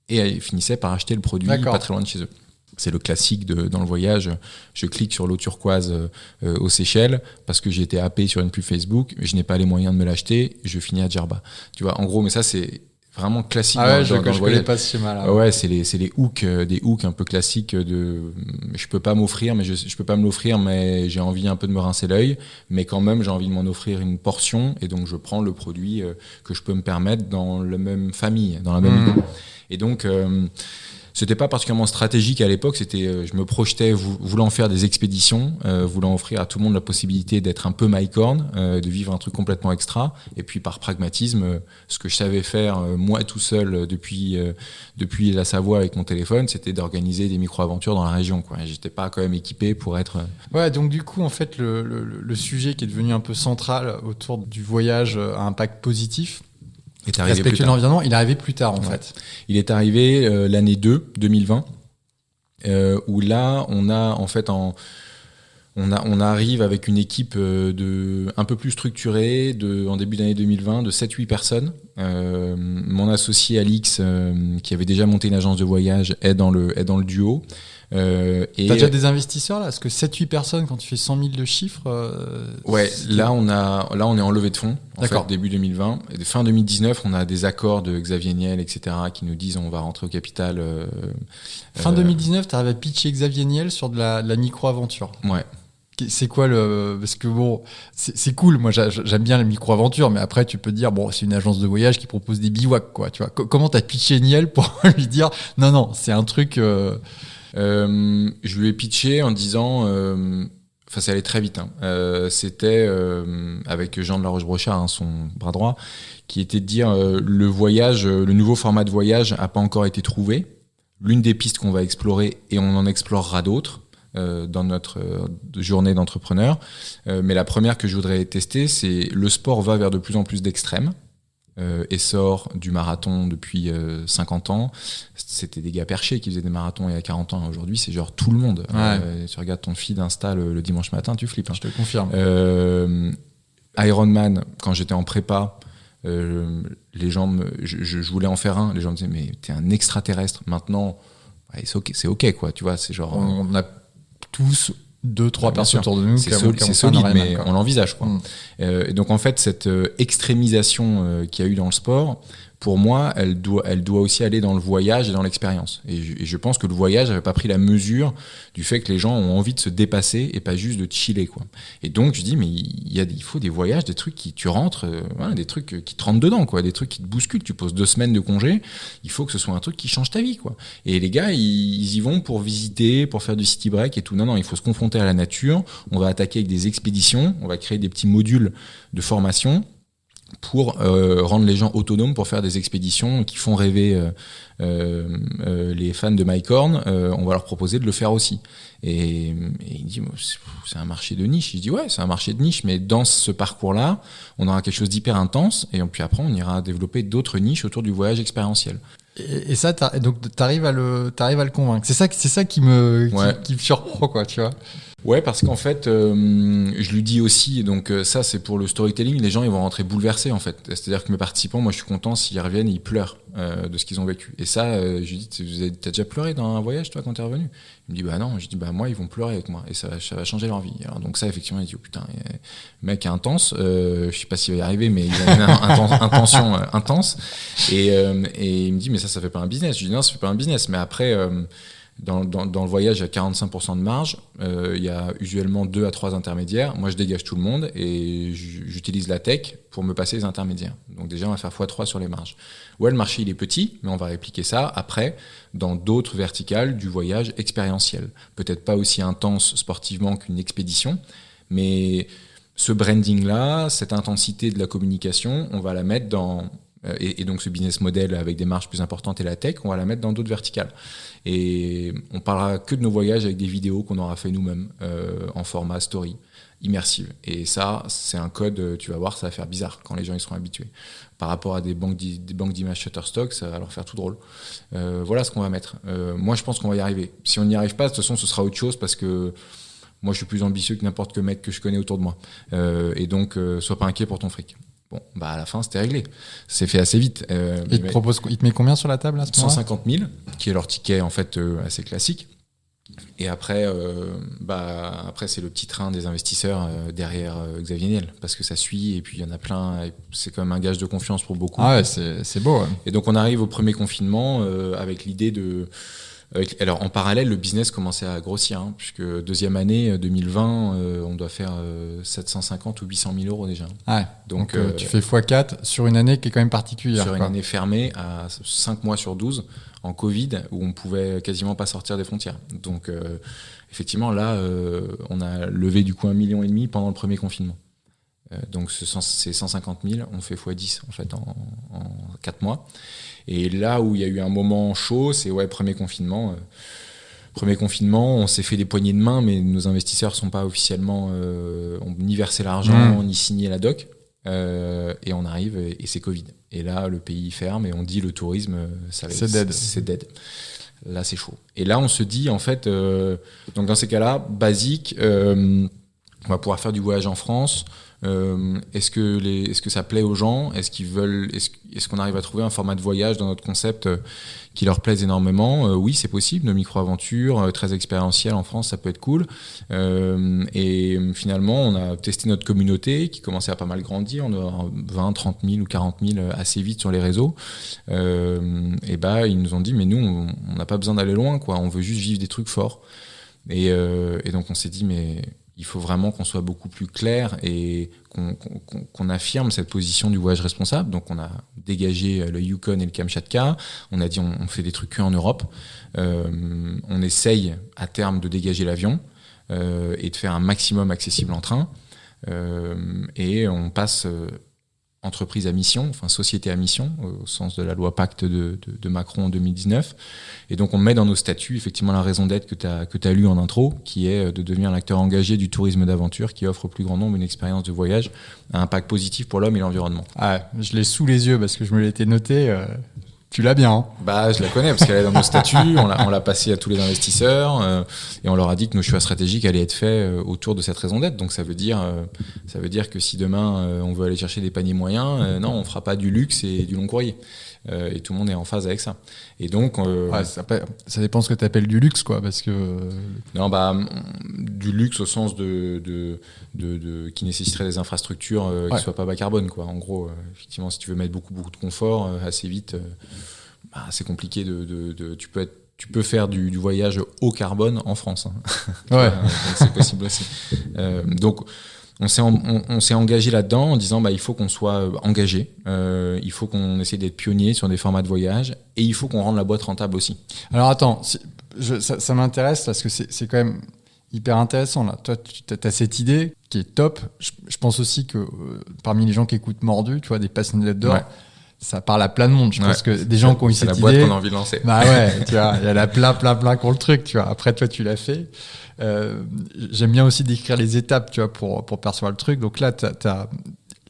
S4: et finissaient par acheter le produit pas très loin de chez eux. C'est le classique dans le voyage. Je clique sur l'eau turquoise aux Seychelles parce que j'ai été happé sur une pub Facebook, mais je n'ai pas les moyens de me l'acheter. Je finis à Djerba. Tu vois, en gros, mais ça, c'est vraiment classique.
S1: Je connais pas ce schéma-là.
S4: Ouais, c'est les hooks, des hooks un peu classiques je peux pas m'offrir, mais je peux pas me l'offrir, mais j'ai envie un peu de me rincer l'œil, mais quand même, j'ai envie de m'en offrir une portion, et donc je prends le produit que je peux me permettre dans la même famille, dans la même idée. Et donc, c'était pas particulièrement stratégique à l'époque, je me projetais voulant faire des expéditions, voulant offrir à tout le monde la possibilité d'être un peu Mike Horn, de vivre un truc complètement extra, et puis par pragmatisme, ce que je savais faire moi tout seul depuis la Savoie avec mon téléphone, c'était d'organiser des micro-aventures dans la région, quoi. J'étais pas quand même équipé pour être...
S1: Ouais, donc du coup, en fait, le sujet qui est devenu un peu central autour du voyage à impact positif, respectueux de l'environnement, il est arrivé plus tard en fait.
S4: Il est arrivé l'année 2020, où là on a en fait on arrive avec une équipe un peu plus structurée en début d'année 2020 de 7-8 personnes. Mon associé Alix, qui avait déjà monté une agence de voyage, est dans le duo.
S1: T'as déjà des investisseurs là? Parce que 7-8 personnes, quand tu fais 100 000 de chiffres...
S4: Là on est en levée de fonds, en fait, début 2020. Et fin 2019, on a des accords de Xavier Niel, etc., qui nous disent on va rentrer au capital.
S1: Fin 2019, t'arrives à pitcher Xavier Niel sur de la micro-aventure.
S4: Ouais.
S1: C'est quoi parce que bon, c'est cool, moi j'aime bien les micro-aventures, mais après tu peux te dire bon, c'est une agence de voyage qui propose des bivouacs, quoi, tu vois. Comment t'as pitché Niel pour lui dire non, c'est un truc...
S4: Je lui ai pitché en disant, ça allait très vite, c'était avec Jean de la Roche-Brochard, son bras droit, qui était de dire le nouveau format de voyage n'a pas encore été trouvé. L'une des pistes qu'on va explorer, et on en explorera d'autres dans notre journée d'entrepreneur, mais la première que je voudrais tester, c'est le sport va vers de plus en plus d'extrêmes. Essor du marathon depuis 50 ans. C'était des gars perchés qui faisaient des marathons il y a 40 ans. Aujourd'hui, c'est genre tout le monde. Tu regardes ton feed Insta le dimanche matin, tu flippes.
S1: Je te confirme.
S4: Ironman, quand j'étais en prépa, les gens je voulais en faire un. Les gens me disaient, mais t'es un extraterrestre. Maintenant, c'est ok, quoi. Tu vois, c'est genre...
S1: On a tous 2-3 personnes autour de nous.
S4: C'est solide, mais on l'envisage, quoi. Et donc, en fait, cette extrémisation qu'il y a eu dans le sport, pour moi, elle doit aussi aller dans le voyage et dans l'expérience. Et je pense que le voyage n'avait pas pris la mesure du fait que les gens ont envie de se dépasser et pas juste de chiller, quoi. Et donc, je dis, mais il faut des voyages, des trucs qui tu rentres, des trucs qui te rentrent dedans, quoi, des trucs qui te bousculent. Tu poses 2 semaines de congé, il faut que ce soit un truc qui change ta vie, quoi. Et les gars, ils y vont pour visiter, pour faire du city break et tout. Non, il faut se confronter à la nature. On va attaquer avec des expéditions, on va créer des petits modules de formation pour rendre les gens autonomes pour faire des expéditions qui font rêver les fans de Mike Horn. On va leur proposer de le faire aussi. Et il dit, c'est un marché de niche. Je dis, ouais, c'est un marché de niche, mais dans ce parcours-là, on aura quelque chose d'hyper intense, et puis après, on ira développer d'autres niches autour du voyage expérientiel.
S1: Et ça, donc t'arrives à le convaincre. C'est ça qui me surprend, quoi, tu vois.
S4: Ouais, parce qu'en fait, je lui dis aussi, donc ça c'est pour le storytelling, les gens ils vont rentrer bouleversés en fait. C'est-à-dire que mes participants, moi je suis content s'ils reviennent et ils pleurent de ce qu'ils ont vécu. Et ça, je lui dis, t'as déjà pleuré dans un voyage toi quand t'es revenu? Il me dit bah non. Je dis bah moi ils vont pleurer avec moi et ça va changer leur vie. Alors donc ça effectivement il dit oh putain, le mec est intense, je sais pas s'il va y arriver mais il a une intention intense. Et il me dit mais ça fait pas un business. Je dis non ça fait pas un business, mais après dans le voyage, il y a 45% de marge. Il y a usuellement 2 à 3 intermédiaires. Moi, je dégage tout le monde et j'utilise la tech pour me passer les intermédiaires. Donc déjà, on va faire x3 sur les marges. Ouais, le marché, il est petit, mais on va répliquer ça après dans d'autres verticales du voyage expérientiel. Peut-être pas aussi intense sportivement qu'une expédition, mais ce branding-là, cette intensité de la communication, on va la mettre dans... Et donc ce business model avec des marges plus importantes et la tech, on va la mettre dans d'autres verticales. Et on parlera que de nos voyages avec des vidéos qu'on aura fait nous-mêmes en format story, immersive. Et ça, c'est un code, tu vas voir, ça va faire bizarre quand les gens ils seront habitués. Par rapport à des banques d'images Shutterstock, ça va leur faire tout drôle. Voilà ce qu'on va mettre. Moi, je pense qu'on va y arriver. Si on n'y arrive pas, de toute façon, ce sera autre chose parce que moi, je suis plus ambitieux que n'importe quel mec que je connais autour de moi. Et donc, sois pas inquiet pour ton fric. Bon, bah à la fin, c'était réglé. C'est fait assez vite.
S1: Il te met combien sur la table à ce moment-là?
S4: 150 000, qui est leur ticket en fait assez classique. Et après, après c'est le petit train des investisseurs derrière Xavier Niel, parce que ça suit et puis il y en a plein. C'est quand même un gage de confiance pour beaucoup.
S1: Ah ouais, c'est beau. Ouais.
S4: Et donc on arrive au premier confinement avec l'idée de... Alors en parallèle, le business commençait à grossir, hein, puisque deuxième année 2020, on doit faire 750 ou 800 000 euros déjà.
S1: Ouais, donc tu fais x4 sur une année qui est quand même particulière.
S4: Sur une année fermée à 5 mois sur 12 en Covid, où on pouvait quasiment pas sortir des frontières. Donc effectivement, là, on a levé du coup 1,5 million pendant le premier confinement. Donc c'est 150 000, on fait x10 en fait en 4 mois. Et là où il y a eu un moment chaud, c'est premier confinement. Premier confinement, on s'est fait des poignées de main, mais nos investisseurs sont pas officiellement ont ni versé l'argent, ni signé la doc. Et on arrive et c'est Covid. Et là, le pays ferme et on dit le tourisme, c'est dead. Là, c'est chaud. Et là, on se dit en fait, donc dans ces cas-là, basique, on va pouvoir faire du voyage en France. Est-ce que ça plaît aux gens? Est-ce qu'on arrive à trouver un format de voyage dans notre concept qui leur plaise énormément? Oui, c'est possible. Nos micro-aventures très expérientielles en France, ça peut être cool. Et finalement, on a testé notre communauté qui commençait à pas mal grandir. On a 20, 30 000 ou 40 000 assez vite sur les réseaux. Et ils nous ont dit, mais nous, on n'a pas besoin d'aller loin, quoi. On veut juste vivre des trucs forts. Et donc, on s'est dit, mais... il faut vraiment qu'on soit beaucoup plus clair et qu'on affirme cette position du voyage responsable. Donc, on a dégagé le Yukon et le Kamchatka. On a dit on fait des trucs que en Europe. On essaye à terme de dégager l'avion et de faire un maximum accessible en train. Et on passe entreprise à mission, enfin société à mission, au sens de la loi Pacte de Macron en 2019. Et donc on met dans nos statuts effectivement la raison d'être que tu as lu en intro, qui est de devenir l'acteur engagé du tourisme d'aventure qui offre au plus grand nombre une expérience de voyage à impact positif pour l'homme et l'environnement.
S1: Ah, je l'ai sous les yeux parce que je me l'étais noté. Tu l'as bien, hein?
S4: Bah, je la connais parce qu'elle est dans nos statuts. On l'a passée à tous les investisseurs et on leur a dit que nos choix stratégiques allaient être faits autour de cette raison d'être. Donc ça veut dire que si demain on veut aller chercher des paniers moyens, non, on fera pas du luxe et du long courrier. Et tout le monde est en phase avec ça. Et donc,
S1: ça dépend ce que tu appelles du luxe, quoi, parce que
S4: non, du luxe au sens de qui nécessiterait des infrastructures qui soient pas bas carbone, quoi. En gros, effectivement, si tu veux mettre beaucoup de confort assez vite, c'est compliqué tu peux faire du voyage haut carbone en France. Hein.
S1: Ouais.
S4: Donc c'est possible aussi. Donc on s'est engagé là-dedans en disant il faut qu'on soit engagé, il faut qu'on essaie d'être pionnier sur des formats de voyage et il faut qu'on rende la boîte rentable aussi.
S1: Alors attends, ça m'intéresse parce que c'est quand même hyper intéressant là. Toi, tu as cette idée qui est top. Je pense aussi que parmi les gens qui écoutent Mordu, tu vois, des passionnés d'outdoor, ça parle à plein de monde. Je pense que des gens qui ont eu cette idée.
S4: C'est la boîte qu'on a envie de lancer.
S1: Bah ouais, tu vois, il y en a plein qui ont le truc, tu vois. Après, toi, tu l'as fait. J'aime bien aussi décrire les étapes, tu vois, pour percevoir le truc. Donc là, t'as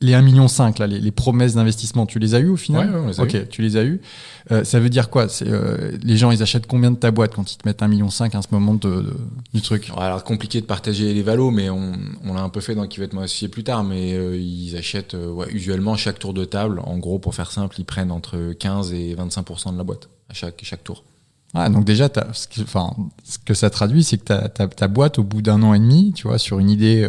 S1: les 1,5 million, là, les promesses d'investissement, tu les as eues au final?
S4: Ouais, on les a eues.
S1: Ok, tu les as eues. Ça veut dire quoi? Les gens, ils achètent combien de ta boîte quand ils te mettent 1,5 million à ce moment du truc?
S4: Alors, compliqué de partager les valos, mais on l'a un peu fait dans Qui va être mon associé plus tard, mais ils achètent usuellement chaque tour de table. En gros, pour faire simple, ils prennent entre 15 et 25% de la boîte à chaque tour.
S1: Ah, donc déjà, ce que ça traduit, c'est que ta boîte, au bout d'1 an et demi, tu vois, sur une idée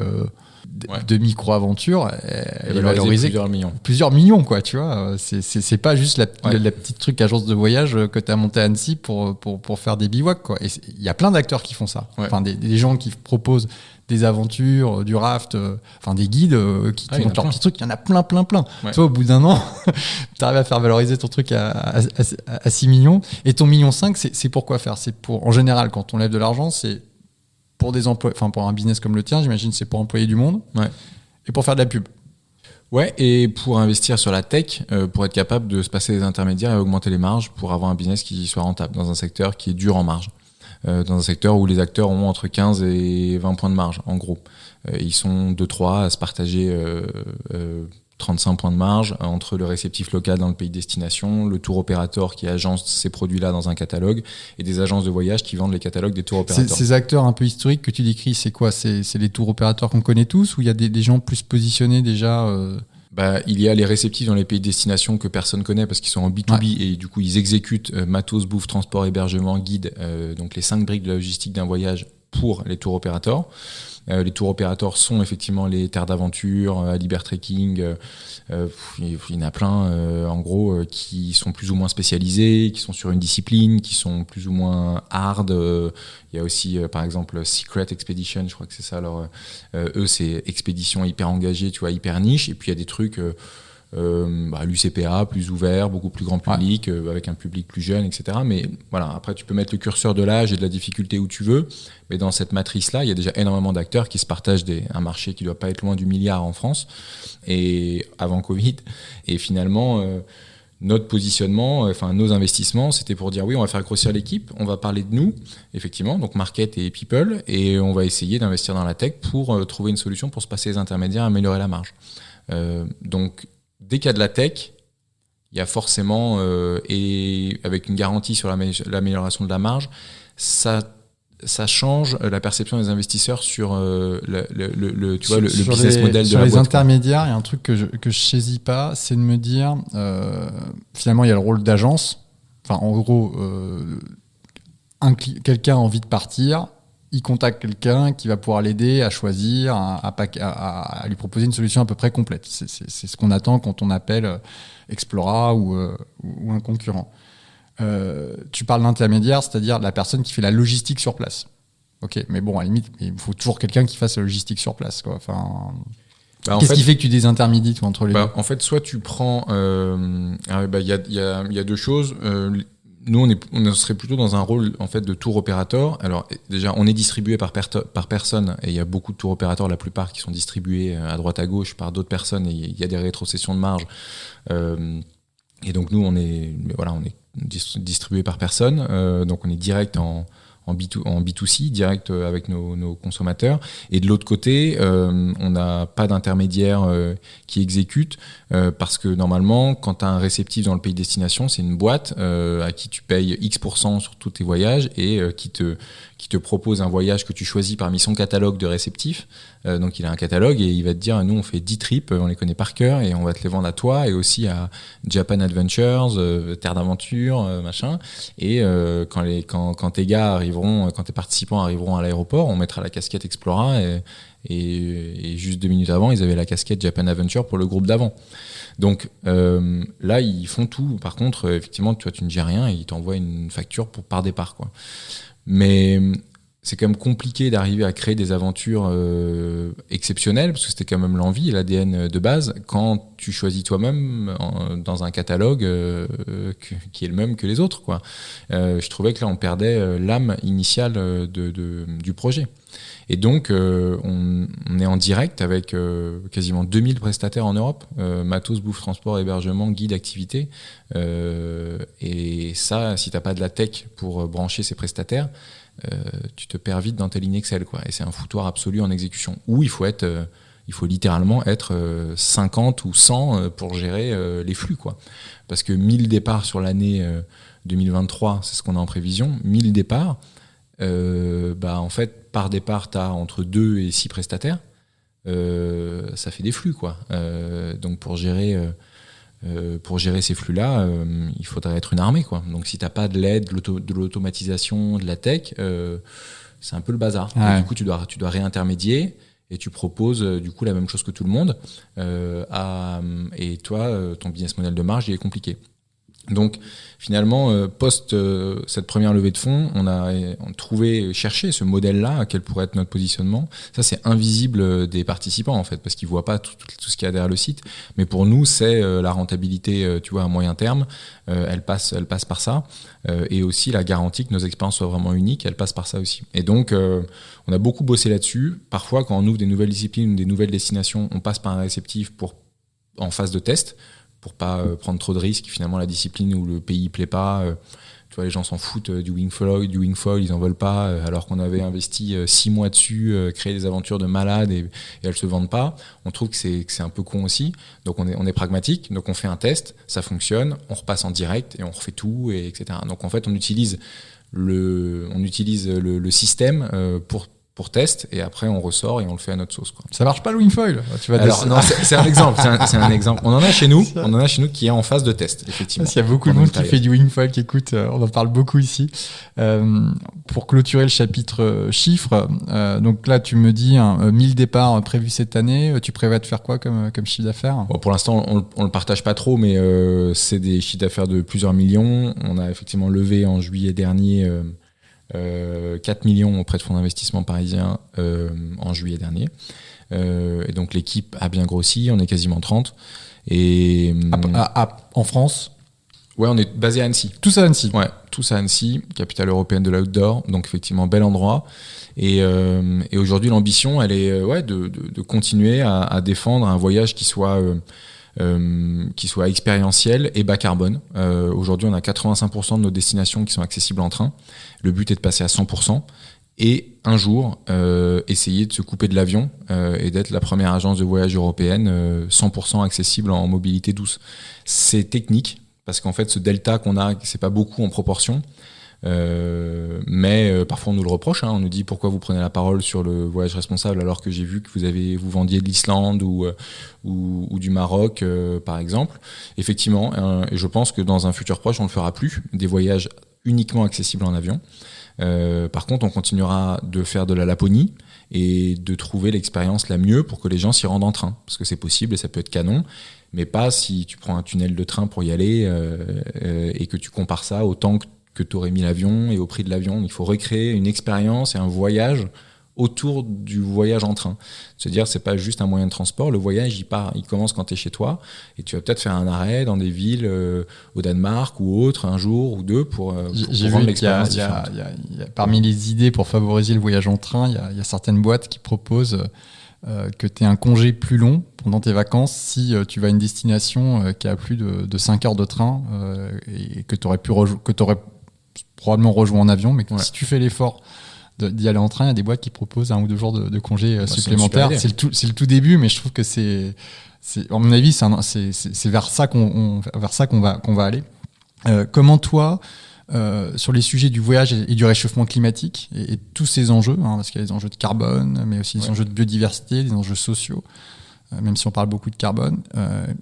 S1: de micro-aventure, elle est valorisée plusieurs millions, quoi, tu vois. C'est pas juste la petite truc agence de voyage que tu as montée à Annecy pour faire des bivouacs, quoi. Et il y a plein d'acteurs qui font ça. Ouais. Enfin, des gens qui proposent des aventures, du raft, des guides qui montent leurs petits trucs. Il y en a plein. Ouais. Toi, au bout d'1 an, tu arrives à faire valoriser ton truc à 6 millions. Et ton 1,5 million, c'est pour quoi faire? C'est pour, en général, quand on lève de l'argent, c'est pour des emplois, pour un business comme le tien, j'imagine, c'est pour employer du monde.
S4: Ouais.
S1: Et pour faire de la pub.
S4: Ouais, et pour investir sur la tech, pour être capable de se passer des intermédiaires et augmenter les marges pour avoir un business qui soit rentable dans un secteur qui est dur en marge. Dans un secteur où les acteurs ont entre 15 et 20 points de marge, en gros. Ils sont 2-3 à se partager 35 points de marge entre le réceptif local dans le pays de destination, le tour opérateur qui agence ces produits-là dans un catalogue et des agences de voyage qui vendent les catalogues des tours opérateurs.
S1: Ces acteurs un peu historiques que tu décris, c'est quoi? C'est les tours opérateurs qu'on connaît tous ou il y a des gens plus positionnés déjà
S4: il y a les réceptifs dans les pays de destination que personne connaît parce qu'ils sont en B2B et du coup ils exécutent matos, bouffe, transport, hébergement, guide, donc les 5 briques de la logistique d'un voyage pour les tours opérateurs. Les tours opérateurs sont effectivement les terres d'aventure, Liber Trekking, il y en a plein en gros qui sont plus ou moins spécialisés, qui sont sur une discipline, qui sont plus ou moins hard. Il y a aussi par exemple Secret Expedition, je crois que c'est ça. Alors eux c'est expédition hyper engagée, tu vois, hyper niche. Et puis il y a des trucs l'UCPA plus ouvert, beaucoup plus grand public, avec un public plus jeune, etc. Mais voilà, après tu peux mettre le curseur de l'âge et de la difficulté où tu veux, mais dans cette matrice-là, il y a déjà énormément d'acteurs qui se partagent un marché qui ne doit pas être loin du milliard en France, et avant Covid. Et finalement, notre positionnement, nos investissements, c'était pour dire oui, on va faire grossir l'équipe, on va parler de nous, effectivement, donc market et people, et on va essayer d'investir dans la tech pour trouver une solution pour se passer les intermédiaires, améliorer la marge. Donc, dès qu'il y a de la tech, il y a forcément, et avec une garantie sur l'amélioration de la marge, ça change la perception des investisseurs sur le business model de la boîte.
S1: Sur les intermédiaires, il y a un truc que je saisis pas, c'est de me dire, finalement, il y a le rôle d'agence. Enfin, en gros, quelqu'un a envie de partir, il contacte quelqu'un qui va pouvoir l'aider à choisir, à lui proposer une solution à peu près complète. C'est ce qu'on attend quand on appelle Explora ou un concurrent. Tu parles d'intermédiaire, c'est-à-dire la personne qui fait la logistique sur place. Ok, mais bon, à la limite, il faut toujours quelqu'un qui fasse la logistique sur place, quoi. Enfin, qu'est-ce qui fait que tu désintermédies toi, entre les deux?
S4: En fait, soit tu prends... il y a deux choses. Nous, on serait plutôt dans un rôle en fait de tour opérateur. Alors déjà, on est distribué par personne et il y a beaucoup de tours opérateurs, la plupart qui sont distribués à droite à gauche par d'autres personnes et il y a des rétrocessions de marge. Et donc nous, on est distribué par personne, donc on est direct en B2C, direct avec nos consommateurs. Et de l'autre côté, on n'a pas d'intermédiaire qui exécute parce que normalement, quand tu as un réceptif dans le pays de destination, c'est une boîte à qui tu payes X% sur tous tes voyages et qui te propose un voyage que tu choisis parmi son catalogue de réceptifs. Donc il a un catalogue et il va te dire, nous on fait 10 trips, on les connaît par cœur et on va te les vendre à toi et aussi à Japan Adventures, Terre d'Aventure, machin. Et quand tes gars arriveront, quand tes participants arriveront à l'aéroport, on mettra la casquette Explora et juste 2 minutes avant, ils avaient la casquette Japan Adventure pour le groupe d'avant. Donc là, ils font tout. Par contre, effectivement, toi, tu ne gères rien et ils t'envoient une facture par départ, quoi. Mais c'est quand même compliqué d'arriver à créer des aventures exceptionnelles, parce que c'était quand même l'envie et l'ADN de base, quand tu choisis toi-même dans un catalogue qui est le même que les autres, quoi. Je trouvais que là, on perdait l'âme initiale du projet. Et donc, on est en direct avec quasiment 2000 prestataires en Europe, matos, bouffe, transport, hébergement, guide, activité. Et ça, si tu n'as pas de la tech pour brancher ces prestataires, tu te perds vite dans tes lignes Excel, quoi. Et c'est un foutoir absolu en exécution. Où il faut être Il faut littéralement être 50 ou 100 pour gérer les flux, quoi. Parce que 1000 départs sur l'année 2023, c'est ce qu'on a en prévision. 1000 départs, en fait, par départ, tu as entre 2 et 6 prestataires. Ça fait des flux, quoi. Donc pour gérer ces flux-là, il faudrait être une armée, quoi. Donc si tu n'as pas de l'aide, de l'automatisation, de la tech, c'est un peu le bazar.
S1: Ouais.
S4: Et du coup, tu dois réintermédier et tu proposes du coup la même chose que tout le monde. Et toi, ton business model de marge, il est compliqué. Donc finalement, post cette première levée de fonds, on a cherché ce modèle-là, quel pourrait être notre positionnement. Ça, c'est invisible des participants, en fait, parce qu'ils voient pas tout ce qu'il y a derrière le site. Mais pour nous, c'est la rentabilité, tu vois, à moyen terme. Elle passe par ça. Et aussi la garantie que nos expériences soient vraiment uniques, elle passe par ça aussi. Et donc, on a beaucoup bossé là-dessus. Parfois, quand on ouvre des nouvelles disciplines ou des nouvelles destinations, on passe par un réceptif en phase de test, pour pas prendre trop de risques. Finalement, la discipline où le pays plaît pas, tu vois, les gens s'en foutent du wingfoil, ils en veulent pas, alors qu'on avait investi 6 mois dessus, créé des aventures de malades et elles se vendent pas. On trouve que c'est un peu con aussi. Donc on est pragmatique, donc on fait un test, ça fonctionne, on repasse en direct et on refait tout, etc. Donc en fait, on utilise le système pour test, et après on ressort et on le fait à notre sauce, quoi.
S1: Ça marche pas le wingfoil.
S4: Alors non, c'est un exemple. C'est un exemple. On en a chez nous qui est en phase de test, effectivement.
S1: Parce qu'il y a beaucoup de monde qui fait du wingfoil, qui écoute, on en parle beaucoup ici. Pour clôturer le chapitre chiffres, donc là tu me dis 1000 départs prévus cette année. Tu prévois de faire quoi comme chiffre d'affaires?
S4: Bon, pour l'instant, on le partage pas trop, mais c'est des chiffres d'affaires de plusieurs millions. On a effectivement levé en juillet dernier 4 millions auprès de fonds d'investissement parisiens en juillet dernier. Et donc l'équipe a bien grossi, on est quasiment 30. Et
S1: en France?
S4: Ouais, on est basé à Annecy.
S1: Tous à Annecy?
S4: Ouais, tous à Annecy, capitale européenne de l'outdoor, donc effectivement bel endroit. Et aujourd'hui, l'ambition, elle est de continuer à défendre un voyage qui soit expérientiel et bas carbone. Aujourd'hui, on a 85% de nos destinations qui sont accessibles en train. Le but est de passer à 100% et un jour essayer de se couper de l'avion et d'être la première agence de voyage européenne 100% accessible en mobilité douce. C'est technique parce qu'en fait, ce delta qu'on a, c'est pas beaucoup en proportion. Mais parfois on nous le reproche, on nous dit pourquoi vous prenez la parole sur le voyage responsable alors que j'ai vu que vous vendiez de l'Islande ou du Maroc par exemple. Effectivement, et je pense que dans un futur proche on ne le fera plus, des voyages uniquement accessibles en avion. Par contre on continuera de faire de la Laponie et de trouver l'expérience la mieux pour que les gens s'y rendent en train, parce que c'est possible et ça peut être canon, mais pas si tu prends un tunnel de train pour y aller et que tu compares ça au temps que tu aurais mis l'avion et au prix de l'avion. Il faut recréer une expérience et un voyage autour du voyage en train. Se dire, c'est pas juste un moyen de transport. Le voyage, il commence quand tu es chez toi et tu vas peut-être faire un arrêt dans des villes au Danemark ou autre, un jour ou deux pour rendre l'expérience différente.
S1: Parmi les idées pour favoriser le voyage en train, il y a certaines boîtes qui proposent que tu aies un congé plus long pendant tes vacances si tu vas à une destination qui a plus de 5 heures de train et que tu aurais probablement rejoint en avion, mais que si tu fais l'effort d'y aller en train, il y a des boîtes qui proposent 1 ou 2 jours de congés supplémentaires. C'est le tout début, mais je trouve que c'est à mon avis, c'est vers ça qu'on va aller. Comment toi, sur les sujets du voyage et du réchauffement climatique et tous ces enjeux, parce qu'il y a des enjeux de carbone, mais aussi des enjeux de biodiversité, des enjeux sociaux, même si on parle beaucoup de carbone,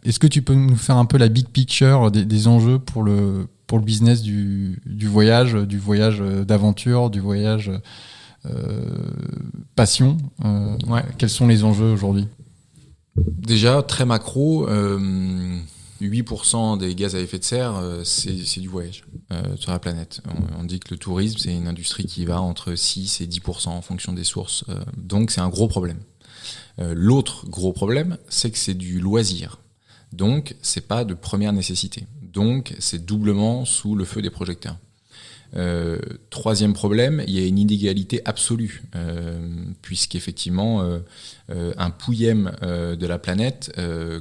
S1: est-ce que tu peux nous faire un peu la big picture des enjeux pour le business du voyage d'aventure, du voyage passion? Quels sont les enjeux aujourd'hui?
S4: Déjà, très macro, 8% des gaz à effet de serre, c'est du voyage sur la planète. On dit que le tourisme, c'est une industrie qui va entre 6 et 10% en fonction des sources. Donc, c'est un gros problème. L'autre gros problème, c'est que c'est du loisir. Donc, c'est pas de première nécessité. Donc, c'est doublement sous le feu des projecteurs. Troisième problème, il y a une inégalité absolue, puisqu'effectivement, un pouillème de la planète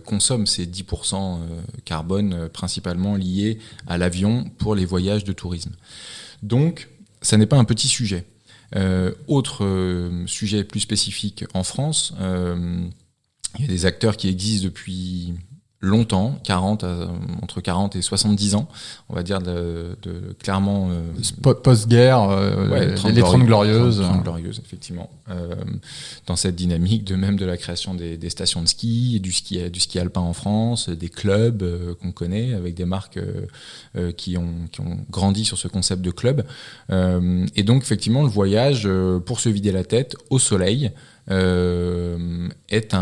S4: consomme ces 10% carbone principalement liés à l'avion pour les voyages de tourisme. Donc, ça n'est pas un petit sujet. Autre sujet plus spécifique en France, Il y a des acteurs qui existent depuis longtemps, entre 40 et 70 ans, on va dire clairement...
S1: Post-guerre, les 30 Glorieuses.
S4: 30 Glorieuses, effectivement. Dans cette dynamique de la création des stations de ski, du ski alpin en France, des clubs qu'on connaît, avec des marques qui ont grandi sur ce concept de club. Et donc, effectivement, le voyage, pour se vider la tête au soleil, est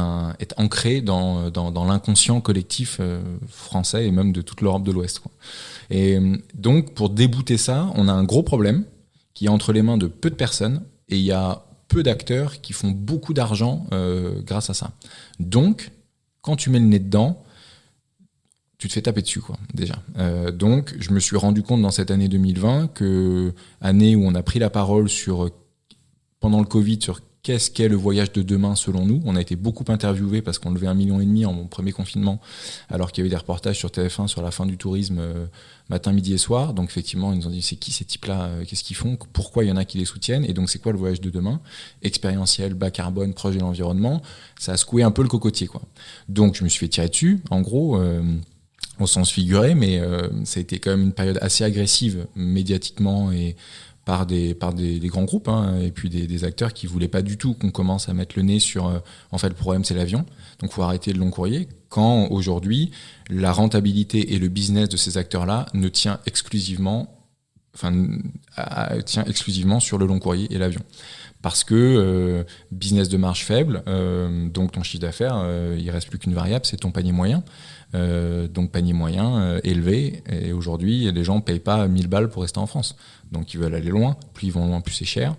S4: ancré dans l'inconscient collectif français et même de toute l'Europe de l'Ouest, quoi. Et donc, pour débouter ça, on a un gros problème qui est entre les mains de peu de personnes et il y a peu d'acteurs qui font beaucoup d'argent grâce à ça. Donc, quand tu mets le nez dedans, tu te fais taper dessus, quoi, déjà. Donc, je me suis rendu compte dans cette année 2020 année où on a pris la parole pendant le Covid sur qu'est-ce qu'est le voyage de demain selon nous. On a été beaucoup interviewés parce qu'on levait 1,5 million en mon premier confinement, alors qu'il y avait des reportages sur TF1 sur la fin du tourisme matin, midi et soir. Donc effectivement, ils nous ont dit c'est qui ces types-là, qu'est-ce qu'ils font, pourquoi il y en a qui les soutiennent, et donc c'est quoi le voyage de demain, expérientiel, bas carbone, proche de l'environnement. Ça a secoué un peu le cocotier, quoi. Donc je me suis fait tirer dessus, en gros, au sens figuré, mais ça a été quand même une période assez agressive médiatiquement et par des grands groupes, hein, et puis des acteurs qui voulaient pas du tout qu'on commence à mettre le nez sur en fait le problème c'est l'avion, donc faut arrêter le long courrier, quand aujourd'hui la rentabilité et le business de ces acteurs-là tient exclusivement sur le long courrier et l'avion. Parce que business de marge faible, donc ton chiffre d'affaires, il reste plus qu'une variable, c'est ton panier moyen. Donc panier moyen élevé, et aujourd'hui les gens ne payent pas 1000 balles pour rester en France, donc ils veulent aller loin. Plus ils vont loin, plus c'est cher.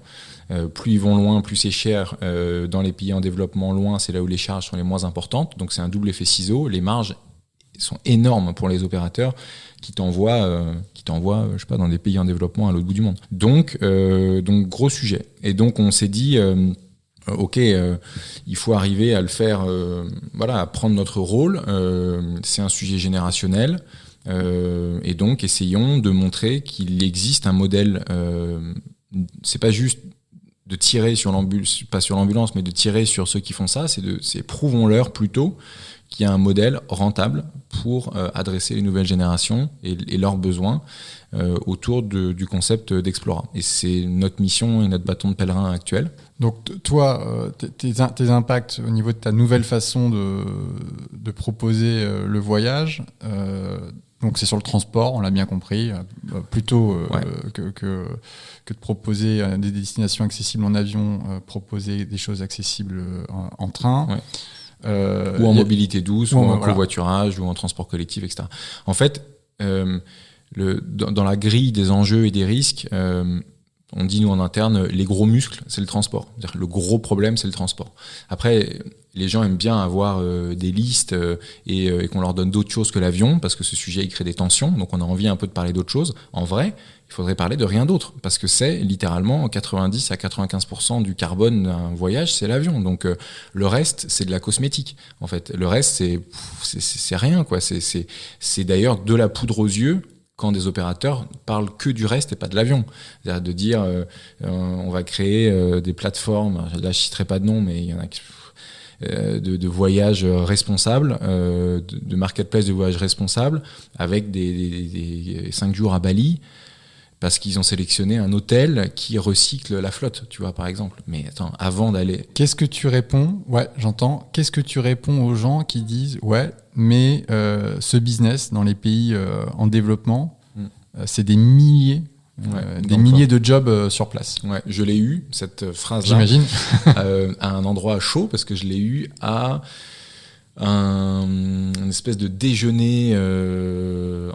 S4: Plus ils vont loin, plus c'est cher. Dans les pays en développement, loin, c'est là où les charges sont les moins importantes, donc c'est un double effet ciseau. Les marges sont énormes pour les opérateurs qui t'envoient je sais pas, dans des pays en développement à l'autre bout du monde. Donc gros sujet. Et donc on s'est dit il faut arriver à le faire, à prendre notre rôle. C'est un sujet générationnel, et donc essayons de montrer qu'il existe un modèle. C'est pas juste de tirer pas sur l'ambulance, mais de tirer sur ceux qui font ça. C'est prouvons-leur plutôt qu'il y a un modèle rentable pour adresser les nouvelles générations et leurs besoins autour du concept d'Explora. Et c'est notre mission et notre bâton de pèlerin actuel.
S1: Donc toi, tes impacts au niveau de ta nouvelle façon de proposer le voyage, donc c'est sur le transport, on l'a bien compris, plutôt que de proposer des destinations accessibles en avion, proposer des choses accessibles en train. Ouais.
S4: Ou en mobilité douce, ou en covoiturage, ou en transport collectif, etc. En fait, dans la grille des enjeux et des risques, on dit nous en interne, les gros muscles, c'est le transport. C'est-à-dire, le gros problème, c'est le transport. Après, les gens aiment bien avoir des listes et qu'on leur donne d'autres choses que l'avion, parce que ce sujet, il crée des tensions, donc on a envie un peu de parler d'autres choses. En vrai, il faudrait parler de rien d'autre, parce que c'est littéralement 90 à 95% du carbone d'un voyage, c'est l'avion. Donc le reste, c'est de la cosmétique. En fait, le reste, c'est rien, quoi. C'est d'ailleurs de la poudre aux yeux quand des opérateurs parlent que du reste et pas de l'avion. C'est-à-dire de dire on va créer des plateformes, là je citerai pas de nom, mais il y en a qui... de voyages responsables, de marketplace de voyages responsables, avec des 5 jours à Bali, parce qu'ils ont sélectionné un hôtel qui recycle la flotte, tu vois, par exemple. Mais attends, avant d'aller...
S1: Qu'est-ce que tu réponds ? Ouais, j'entends. Qu'est-ce que tu réponds aux gens qui disent « Ouais, mais ce business dans les pays en développement, c'est des milliers... des milliers de jobs sur place. »
S4: Ouais, je l'ai eu, cette phrase-là.
S1: J'imagine.
S4: À un endroit chaud, parce que je l'ai eu à une espèce de déjeuner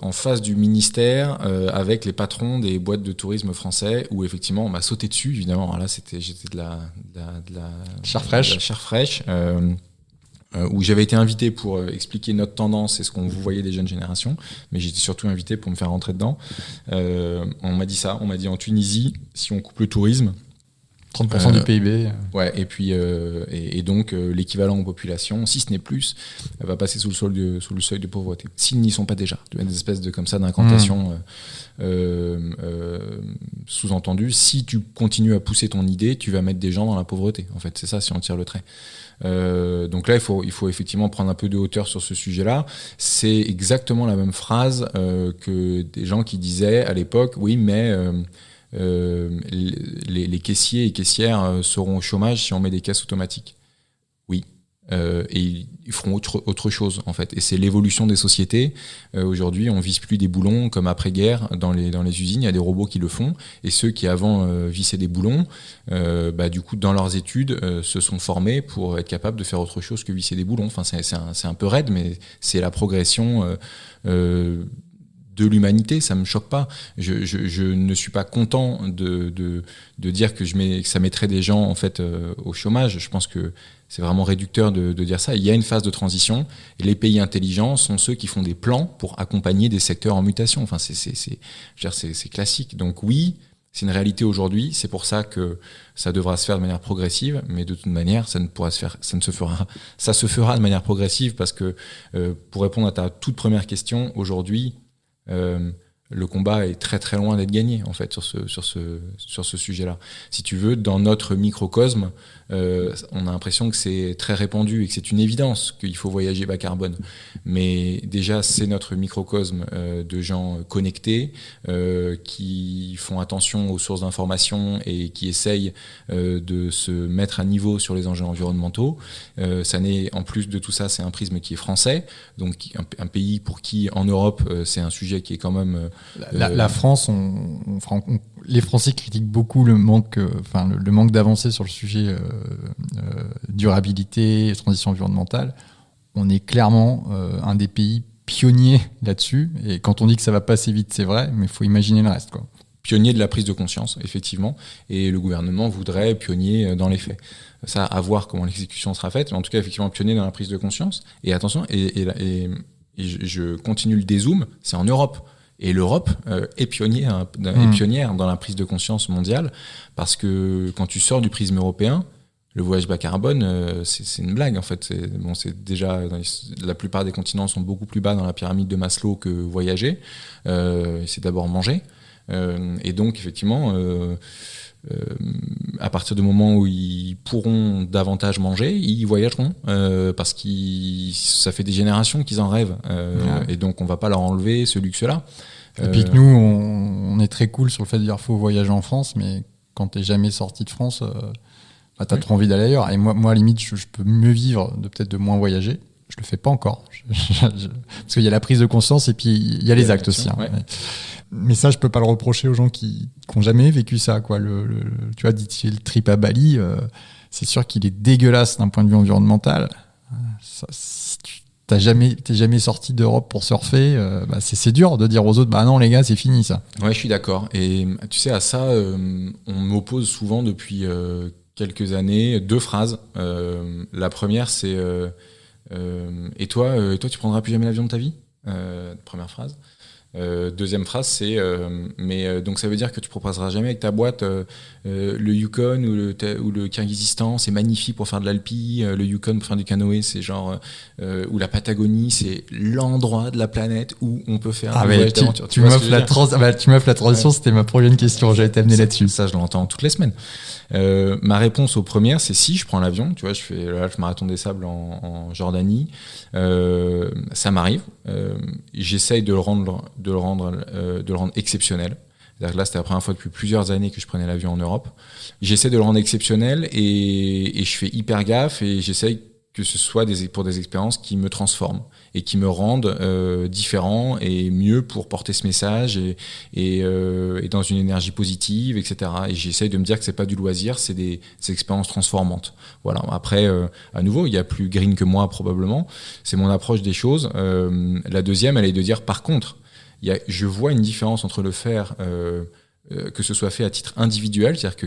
S4: en face du ministère avec les patrons des boîtes de tourisme français, où effectivement on m'a sauté dessus, évidemment. Alors là, j'étais de la
S1: chair fraîche.
S4: De la chair fraîche. Où j'avais été invité pour expliquer notre tendance et ce qu'on vous voyait des jeunes générations, mais j'étais surtout invité pour me faire rentrer dedans. On m'a dit ça, on m'a dit en Tunisie, si on coupe le tourisme,
S1: 30% du PIB.
S4: Ouais, et puis et donc l'équivalent en population, si ce n'est plus, va passer sous le seuil de pauvreté. S'ils n'y sont pas déjà. Tu as des espèces de comme ça d'incantation sous-entendu. Si tu continues à pousser ton idée, tu vas mettre des gens dans la pauvreté. En fait, c'est ça si on tire le trait. Donc là, il faut effectivement prendre un peu de hauteur sur ce sujet-là. C'est exactement la même phrase que des gens qui disaient à l'époque, oui, mais les caissiers et caissières seront au chômage si on met des caisses automatiques. Oui. Et ils feront autre chose en fait. Et c'est l'évolution des sociétés. Aujourd'hui, on visse plus des boulons comme après-guerre dans les usines. Il y a des robots qui le font. Et ceux qui avant vissaient des boulons, du coup, dans leurs études, se sont formés pour être capables de faire autre chose que visser des boulons. Enfin, c'est un peu raide, mais c'est la progression de l'humanité, ça me choque pas. Je ne suis pas content de dire que ça mettrait des gens en fait au chômage. Je pense que c'est vraiment réducteur de dire ça. Il y a une phase de transition et les pays intelligents sont ceux qui font des plans pour accompagner des secteurs en mutation. Enfin, c'est classique. Donc oui, c'est une réalité aujourd'hui. C'est pour ça que ça devra se faire de manière progressive, mais de toute manière, ça se fera de manière progressive parce que pour répondre à ta toute première question, aujourd'hui, le combat est très très loin d'être gagné en fait sur ce sujet-là. Si tu veux, dans notre microcosme, on a l'impression que c'est très répandu et que c'est une évidence qu'il faut voyager bas carbone. Mais déjà, c'est notre microcosme de gens connectés qui font attention aux sources d'information et qui essayent de se mettre à niveau sur les enjeux environnementaux. En plus de tout ça, c'est un prisme qui est français, donc un pays pour qui en Europe c'est un sujet qui est quand même
S1: la France, les Français critiquent beaucoup le manque d'avancée sur le sujet durabilité, transition environnementale. On est clairement un des pays pionniers là-dessus. Et quand on dit que ça va pas assez vite, c'est vrai, mais il faut imaginer le reste, quoi.
S4: Pionnier de la prise de conscience, effectivement, et le gouvernement voudrait pionnier dans les faits. Ça, à voir comment l'exécution sera faite, mais en tout cas, effectivement, pionnier dans la prise de conscience. Et attention, et je continue le dézoom, c'est en Europe. Et l'Europe est pionnière dans la prise de conscience mondiale, parce que quand tu sors du prisme européen, le voyage bas carbone, c'est une blague en fait. C'est déjà la plupart des continents sont beaucoup plus bas dans la pyramide de Maslow que voyager. C'est d'abord manger. Et donc effectivement, à partir du moment où ils pourront davantage manger, ils voyageront parce que ça fait des générations qu'ils en rêvent. Et donc on va pas leur enlever ce luxe-là.
S1: Et puis que nous, on est très cool sur le fait de dire faut voyager en France, mais quand t'es jamais sorti de France, t'as trop envie d'aller ailleurs. Et moi à la limite, je peux mieux vivre peut-être de moins voyager. Je le fais pas encore. Parce qu'il y a la prise de conscience et puis il y a les actes aussi. Hein.
S4: Ouais.
S1: Mais ça, je peux pas le reprocher aux gens qui ont jamais vécu ça, quoi. Tu vois, le trip à Bali, c'est sûr qu'il est dégueulasse d'un point de vue environnemental. Si t'es jamais sorti d'Europe pour surfer, c'est dur de dire aux autres, non les gars, c'est fini ça.
S4: Ouais, je suis d'accord. Et tu sais, à ça, on m'oppose souvent depuis quelques années 2 phrases. La première, c'est et toi, tu prendras plus jamais l'avion de ta vie. Première phrase. Deuxième phrase, c'est donc ça veut dire que tu proposeras jamais avec ta boîte le Yukon ou le Kirghizistan, c'est magnifique pour faire de l'alpi, le Yukon pour faire du canoë, c'est genre ou la Patagonie, c'est l'endroit de la planète où on peut faire un voyage d'aventure.
S1: Tu m'offres la transition, c'était ma prochaine question, j'allais t'amener là-dessus.
S4: Ça, je l'entends toutes les semaines. Ma réponse aux premières, c'est si je prends l'avion, tu vois, je fais le marathon des sables en Jordanie, ça m'arrive, j'essaye de le rendre exceptionnel. C'est-à-dire que là, c'était la première fois depuis plusieurs années que je prenais l'avion en Europe. J'essaie de le rendre exceptionnel et je fais hyper gaffe et j'essaye que ce soit pour des expériences qui me transforment et qui me rendent différent et mieux pour porter ce message et dans une énergie positive, etc. Et j'essaye de me dire que c'est pas du loisir, c'est des expériences transformantes. Voilà. Après, à nouveau, il y a plus green que moi probablement. C'est mon approche des choses. La deuxième, elle est de dire par contre, je vois une différence entre le faire que ce soit fait à titre individuel, c'est-à-dire que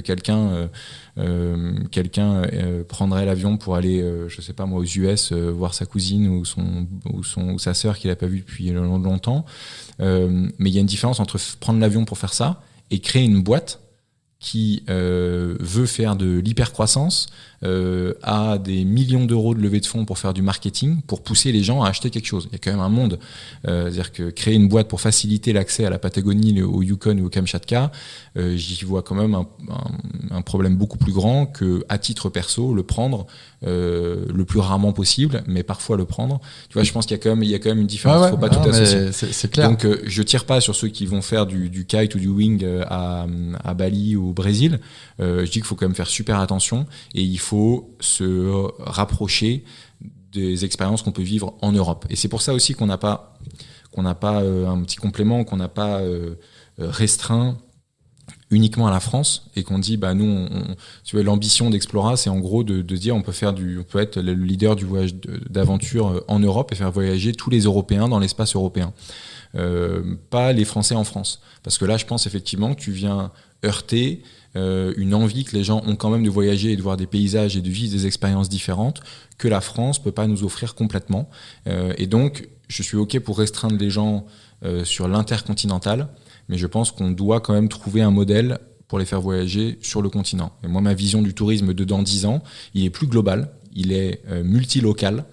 S4: quelqu'un prendrait l'avion pour aller, je sais pas moi, aux US voir sa cousine ou sa sœur qu'il n'a pas vue depuis longtemps. Mais il y a une différence entre prendre l'avion pour faire ça et créer une boîte qui veut faire de l'hypercroissance a des millions d'euros de levée de fonds pour faire du marketing, pour pousser les gens à acheter quelque chose. Il y a quand même un monde. C'est-à-dire que créer une boîte pour faciliter l'accès à la Patagonie, au Yukon ou au Kamchatka, j'y vois quand même un problème beaucoup plus grand que, à titre perso, le prendre le plus rarement possible, mais parfois le prendre. Tu vois, je pense qu'il y a quand même une différence. Il faut pas tout associer.
S1: C'est clair.
S4: Donc, je tire pas sur ceux qui vont faire du kite ou du wing à Bali ou au Brésil. Je dis qu'il faut quand même faire super attention et il faut se rapprocher des expériences qu'on peut vivre en Europe. Et c'est pour ça aussi qu'on n'a pas un petit complément, qu'on n'a pas restreint uniquement à la France et qu'on dit nous tu vois, l'ambition d'Explora, c'est en gros de dire on peut être le leader du voyage d'aventure en Europe et faire voyager tous les Européens dans l'espace européen, pas les Français en France, parce que là je pense effectivement que tu viens heurter une envie que les gens ont quand même de voyager et de voir des paysages et de vivre des expériences différentes que la France peut pas nous offrir complètement, et donc je suis ok pour restreindre les gens sur l'intercontinental, mais je pense qu'on doit quand même trouver un modèle pour les faire voyager sur le continent. Et moi, ma vision du tourisme de dans 10 ans, il est plus global, il est multilocal,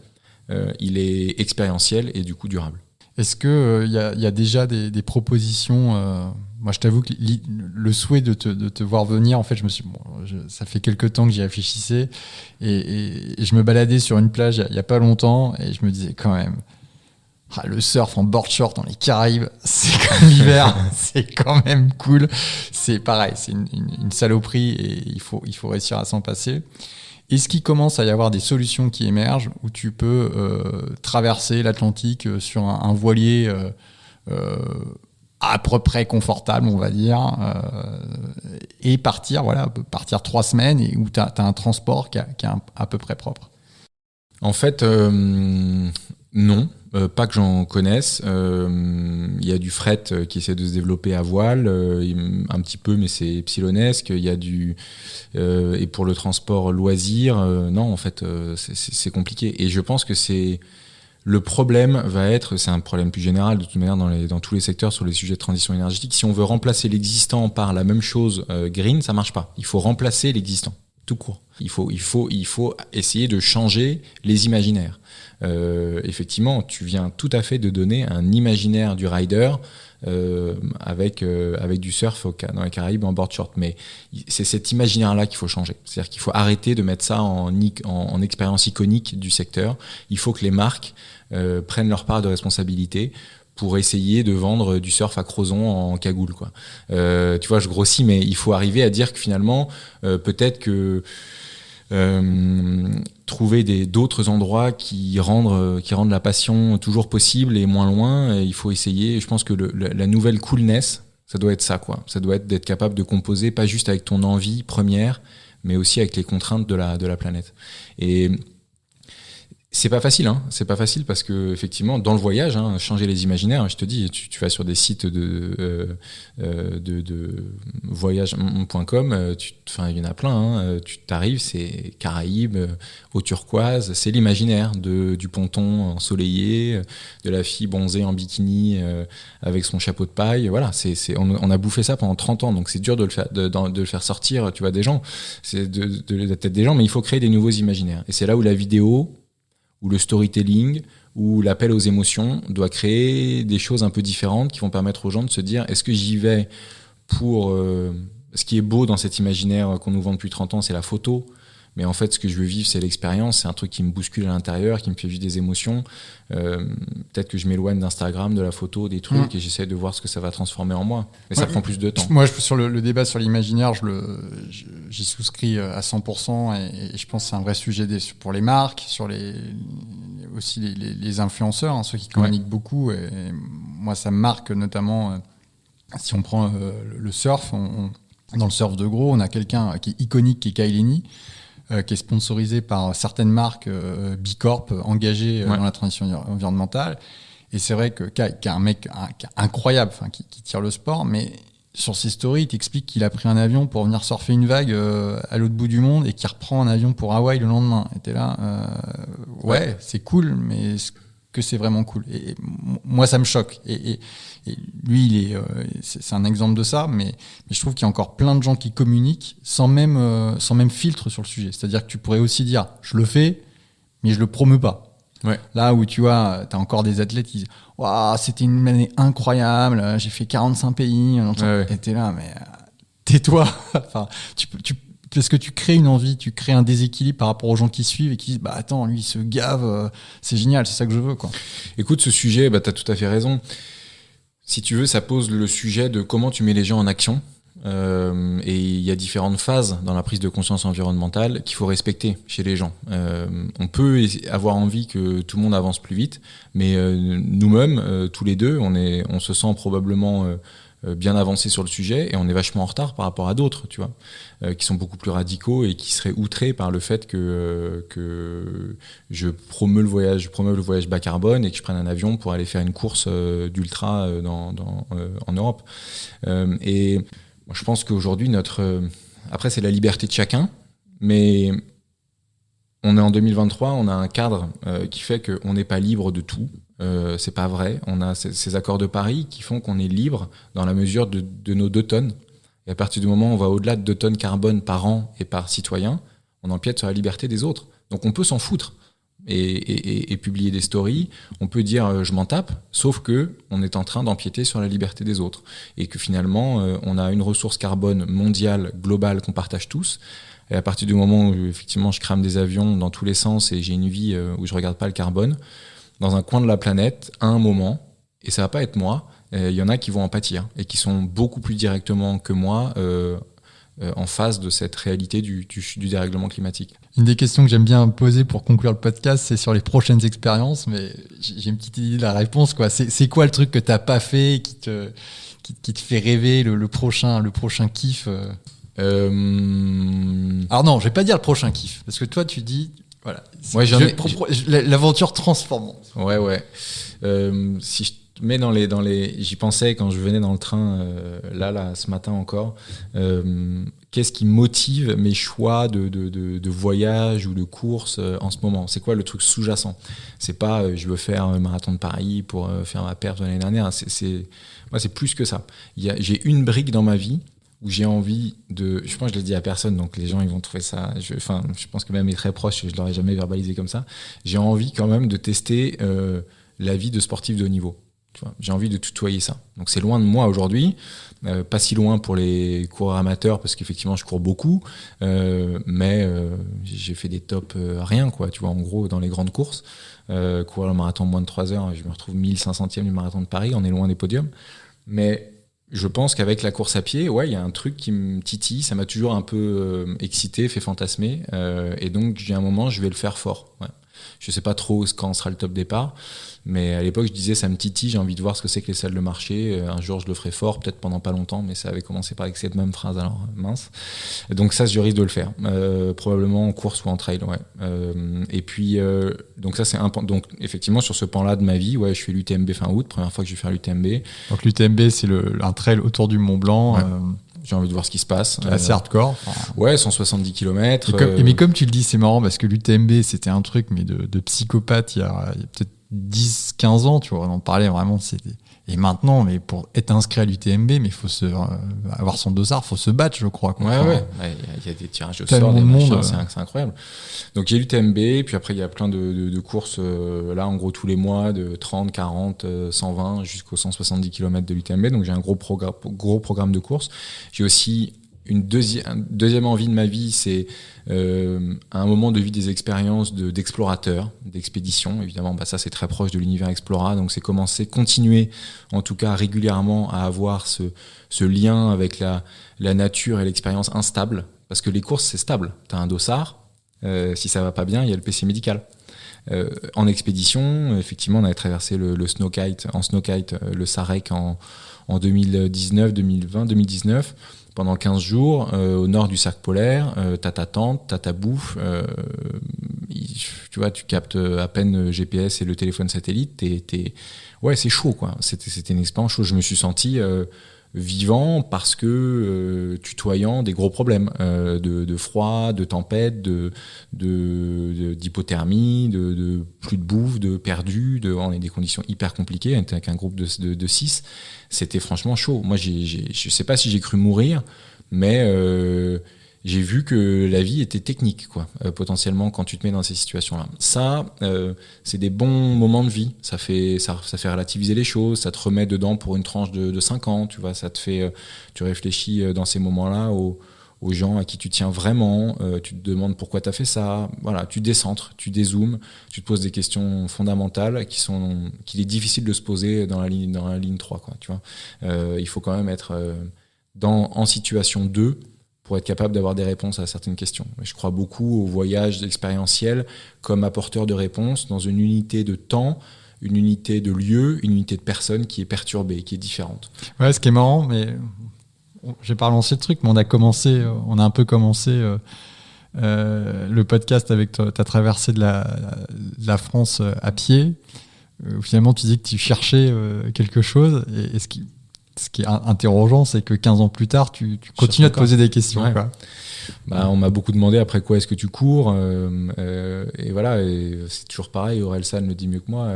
S4: il est expérientiel et du coup durable.
S1: Est-ce qu'il y a déjà des propositions moi, je t'avoue que le souhait de te voir venir, en fait, ça fait quelques temps que j'y réfléchissais et je me baladais sur une plage il n'y a pas longtemps et je me disais quand même, le surf en board short dans les Caraïbes, c'est comme l'hiver, c'est quand même cool. C'est pareil, c'est une saloperie et il faut réussir à s'en passer. Est-ce qu'il commence à y avoir des solutions qui émergent où tu peux traverser l'Atlantique sur un voilier à peu près confortable, on va dire, et partir 3 semaines et où tu as un transport qui est à peu près propre?
S4: En fait, non. Pas que j'en connaisse. Il y a du fret qui essaie de se développer à voile, un petit peu, mais c'est epsilonesque. Il y a et pour le transport loisir, non, en fait, c'est compliqué. Et je pense que le problème c'est un problème plus général de toute manière dans tous les secteurs sur les sujets de transition énergétique. Si on veut remplacer l'existant par la même chose green, ça marche pas. Il faut remplacer l'existant, tout court. Il faut essayer de changer les imaginaires. Effectivement, tu viens tout à fait de donner un imaginaire du rider avec du surf dans les Caraïbes en board short, mais c'est cet imaginaire-là qu'il faut changer. C'est-à-dire qu'il faut arrêter de mettre ça en expérience iconique du secteur. Il faut que les marques prennent leur part de responsabilité pour essayer de vendre du surf à Crozon en cagoule, quoi. Tu vois, je grossis, mais il faut arriver à dire que finalement, peut-être que trouver d'autres endroits qui rendent la passion toujours possible et moins loin, et il faut essayer. Je pense que la nouvelle coolness, ça doit être ça, quoi. Ça doit être d'être capable de composer pas juste avec ton envie première, mais aussi avec les contraintes de la planète. Et c'est pas facile, hein. C'est pas facile parce que effectivement, dans le voyage, changer les imaginaires. Je te dis, tu vas sur des sites de voyage.com, il y en a plein. Tu t'arrives, c'est Caraïbes, eau turquoise, c'est l'imaginaire du ponton ensoleillé, de la fille bronzée en bikini avec son chapeau de paille. Voilà, on a bouffé ça pendant 30 ans, donc c'est dur de le faire sortir. Tu vois, des gens, c'est de la tête des gens, mais il faut créer des nouveaux imaginaires. Et c'est là où la vidéo, où le storytelling, où l'appel aux émotions doit créer des choses un peu différentes qui vont permettre aux gens de se dire, est-ce que j'y vais pour... ce qui est beau dans cet imaginaire qu'on nous vend depuis 30 ans, c'est la photo. Mais en fait, ce que je veux vivre, c'est l'expérience. C'est un truc qui me bouscule à l'intérieur, qui me fait vivre des émotions. Peut-être que je m'éloigne d'Instagram, de la photo, des trucs, et j'essaie de voir ce que ça va transformer en moi. Mais ça prend plus de temps.
S1: Moi, sur le débat sur l'imaginaire, j'y souscris à 100%, et je pense que c'est un vrai sujet pour les marques, aussi les influenceurs, ceux qui communiquent beaucoup. Et moi, ça me marque notamment, si on prend le surf, dans le surf de gros, on a quelqu'un qui est iconique, qui est Kyle Henny, qui est sponsorisé par certaines marques Bicorp engagées dans la transition environnementale. Et c'est vrai que Kai, qui est un mec qui est incroyable, qui tire le sport, mais sur ses stories, il t'explique qu'il a pris un avion pour venir surfer une vague à l'autre bout du monde et qu'il reprend un avion pour Hawaï le lendemain. Et t'es là, c'est cool, mais ce que c'est vraiment cool. Et moi, ça me choque. Et lui, c'est un exemple de ça, mais je trouve qu'il y a encore plein de gens qui communiquent sans même filtre sur le sujet. C'est-à-dire que tu pourrais aussi dire, je le fais, mais je le promeux pas.
S4: Ouais.
S1: Là où tu vois, t'as encore des athlètes qui disent, waouh, c'était une année incroyable, j'ai fait 45 pays.
S4: Ouais.
S1: Et t'es là, mais tais-toi. Enfin, parce que tu crées une envie, tu crées un déséquilibre par rapport aux gens qui suivent et qui disent, bah attends, lui il se gave, c'est génial, c'est ça que je veux, quoi.
S4: Écoute, ce sujet, t'as tout à fait raison. Si tu veux, ça pose le sujet de comment tu mets les gens en action. Et il y a différentes phases dans la prise de conscience environnementale qu'il faut respecter chez les gens. On peut avoir envie que tout le monde avance plus vite, mais nous-mêmes, tous les deux, on se sent probablement bien avancé sur le sujet et on est vachement en retard par rapport à d'autres, tu vois, qui sont beaucoup plus radicaux et qui seraient outrés par le fait que je promeux le voyage bas carbone et que je prenne un avion pour aller faire une course d'ultra en Europe. Et moi, je pense qu'aujourd'hui, après, c'est la liberté de chacun, mais on est en 2023, on a un cadre qui fait qu'on n'est pas libre de tout. C'est pas vrai. On a ces accords de Paris qui font qu'on est libre dans la mesure de nos 2 tonnes. Et à partir du moment où on va au-delà de 2 tonnes carbone par an et par citoyen, on empiète sur la liberté des autres. Donc on peut s'en foutre et publier des stories. On peut dire je m'en tape, sauf que on est en train d'empiéter sur la liberté des autres et que finalement on a une ressource carbone mondiale, globale qu'on partage tous. Et à partir du moment où effectivement je crame des avions dans tous les sens et j'ai une vie où je regarde pas le carbone, dans un coin de la planète, à un moment, et ça va pas être moi, il y en a qui vont en pâtir et qui sont beaucoup plus directement que moi en face de cette réalité du dérèglement climatique.
S1: Une des questions que j'aime bien poser pour conclure le podcast, c'est sur les prochaines expériences, mais j'ai une petite idée de la réponse, quoi. C'est quoi le truc que t'as pas fait et qui te fait rêver, le prochain kiff Alors non, je vais pas dire le prochain kiff, parce que toi tu dis, voilà, l'aventure transformante.
S4: Ouais. Si je te mets dans les, j'y pensais quand je venais dans le train, là, ce matin encore. Qu'est-ce qui motive mes choix de voyage ou de course en ce moment? C'est quoi le truc sous-jacent? C'est pas je veux faire un marathon de Paris pour faire ma perte de l'année dernière. Moi, c'est plus que ça. J'ai une brique dans ma vie où j'ai envie de... Je pense que je l'ai dit à personne, donc les gens ils vont trouver ça... Je pense que même mes très proches, je ne l'aurais jamais verbalisé comme ça. J'ai envie quand même de tester la vie de sportif de haut niveau. Tu vois, j'ai envie de tutoyer ça. Donc c'est loin de moi aujourd'hui, pas si loin pour les coureurs amateurs, parce qu'effectivement je cours beaucoup, mais j'ai fait des tops rien, quoi. Tu vois, en gros, dans les grandes courses, courir le marathon en moins de 3 heures, je me retrouve 1500e du marathon de Paris, on est loin des podiums. Mais je pense qu'avec la course à pied, ouais, il y a un truc qui me titille, ça m'a toujours un peu excité, fait fantasmer, et donc j'ai un moment, je vais le faire fort. Ouais. Je sais pas trop quand sera le top départ, mais à l'époque je disais ça me titille, j'ai envie de voir ce que c'est que les salles de marché, un jour je le ferai fort, peut-être pendant pas longtemps, mais ça avait commencé par avec cette même phrase, alors mince. Donc ça je risque de le faire, probablement en course ou en trail, ouais. Et puis donc ça c'est un pan, donc effectivement sur ce pan-là de ma vie, ouais, je fais l'UTMB fin août, première fois que je vais faire l'UTMB.
S1: Donc l'UTMB c'est un trail autour du Mont Blanc.
S4: Ouais. J'ai envie de voir ce qui se passe.
S1: Assez hardcore.
S4: Ouais, 170 km.
S1: Mais comme tu le dis, c'est marrant parce que l'UTMB, c'était un truc mais de psychopathe il y a peut-être 10-15 ans, tu vois, on en parlait vraiment. Et maintenant, mais pour être inscrit à l'UTMB, mais il faut avoir son dossard, il faut se battre, je crois. Quoi.
S4: Ouais. Il y a des tirages au sort, des machins, c'est incroyable. Donc il y a l'UTMB, puis après il y a plein de courses, là en gros tous les mois, de 30, 40, 120 jusqu'aux 170 km de l'UTMB. Donc j'ai un gros programme de courses. J'ai aussi une deuxième envie de ma vie, c'est à un moment de vie des expériences d'explorateur, d'expédition. Évidemment, ça c'est très proche de l'univers Explora, donc c'est continuer en tout cas régulièrement à avoir ce lien avec la nature et l'expérience instable, parce que les courses c'est stable. T'as un dossard, si ça va pas bien, il y a le PC médical. En expédition, effectivement, on avait traversé le snowkite, le Sarek en 2019, 2020, 2019. Pendant 15 jours, au nord du cercle polaire, t'as ta tente, t'as ta bouffe, tu vois, tu captes à peine GPS et le téléphone satellite, ouais, c'est chaud, quoi. C'était une expérience chaude. Je me suis senti vivant parce que tutoyant des gros problèmes de froid, de tempête, d'hypothermie, de plus de bouffe, de perdu, on est des conditions hyper compliquées. On était avec un groupe de 6. C'était franchement chaud. Moi, je sais pas si j'ai cru mourir, mais j'ai vu que la vie était technique, quoi, potentiellement, quand tu te mets dans ces situations-là. Ça, c'est des bons moments de vie. Ça fait relativiser les choses, ça te remet dedans pour une tranche de 5 ans, tu vois. Ça te fait, tu réfléchis dans ces moments-là aux gens à qui tu tiens vraiment, tu te demandes pourquoi tu as fait ça. Voilà, tu décentres, tu dézoomes, tu te poses des questions fondamentales qu'il est difficile de se poser dans la ligne 3, quoi, tu vois. Il faut quand même être en situation 2 pour être capable d'avoir des réponses à certaines questions. Je crois beaucoup au voyage expérientiel comme apporteur de réponses dans une unité de temps, une unité de lieu, une unité de personne qui est perturbée, qui est différente.
S1: Ouais, ce qui est marrant, mais j'ai pas relancé le truc, mais on a un peu commencé le podcast avec ta traversée de la France à pied. Finalement, tu dis que tu cherchais quelque chose, et ce qui est interrogeant, c'est que 15 ans plus tard, tu continues à te poser des questions.
S4: Ouais.
S1: Quoi.
S4: On m'a beaucoup demandé après quoi est-ce que tu cours, et voilà, et c'est toujours pareil. Orelsan le dit mieux que moi.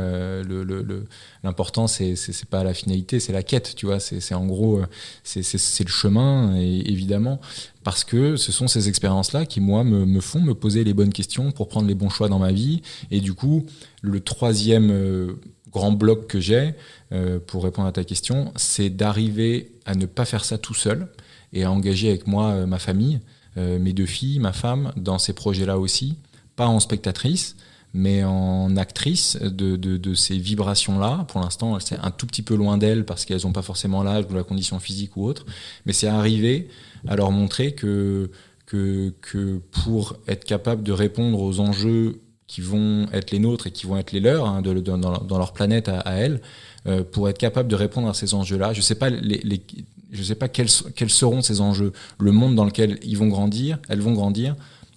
S4: L'important, c'est pas la finalité, c'est la quête, tu vois. C'est en gros, c'est le chemin, et évidemment, parce que ce sont ces expériences-là qui, moi, me font me poser les bonnes questions pour prendre les bons choix dans ma vie. Et du coup, le troisième grand bloc que j'ai, pour répondre à ta question, c'est d'arriver à ne pas faire ça tout seul et à engager avec moi ma famille, mes 2 filles, ma femme, dans ces projets-là aussi, pas en spectatrice, mais en actrice de ces vibrations-là. Pour l'instant, c'est un tout petit peu loin d'elles parce qu'elles n'ont pas forcément l'âge ou la condition physique ou autre, mais c'est arriver à leur montrer que pour être capable de répondre aux enjeux qui vont être les nôtres et qui vont être les leurs, hein, dans leur planète à elles, pour être capable de répondre à ces enjeux-là. Je ne sais pas quels seront ces enjeux. Le monde dans lequel elles vont grandir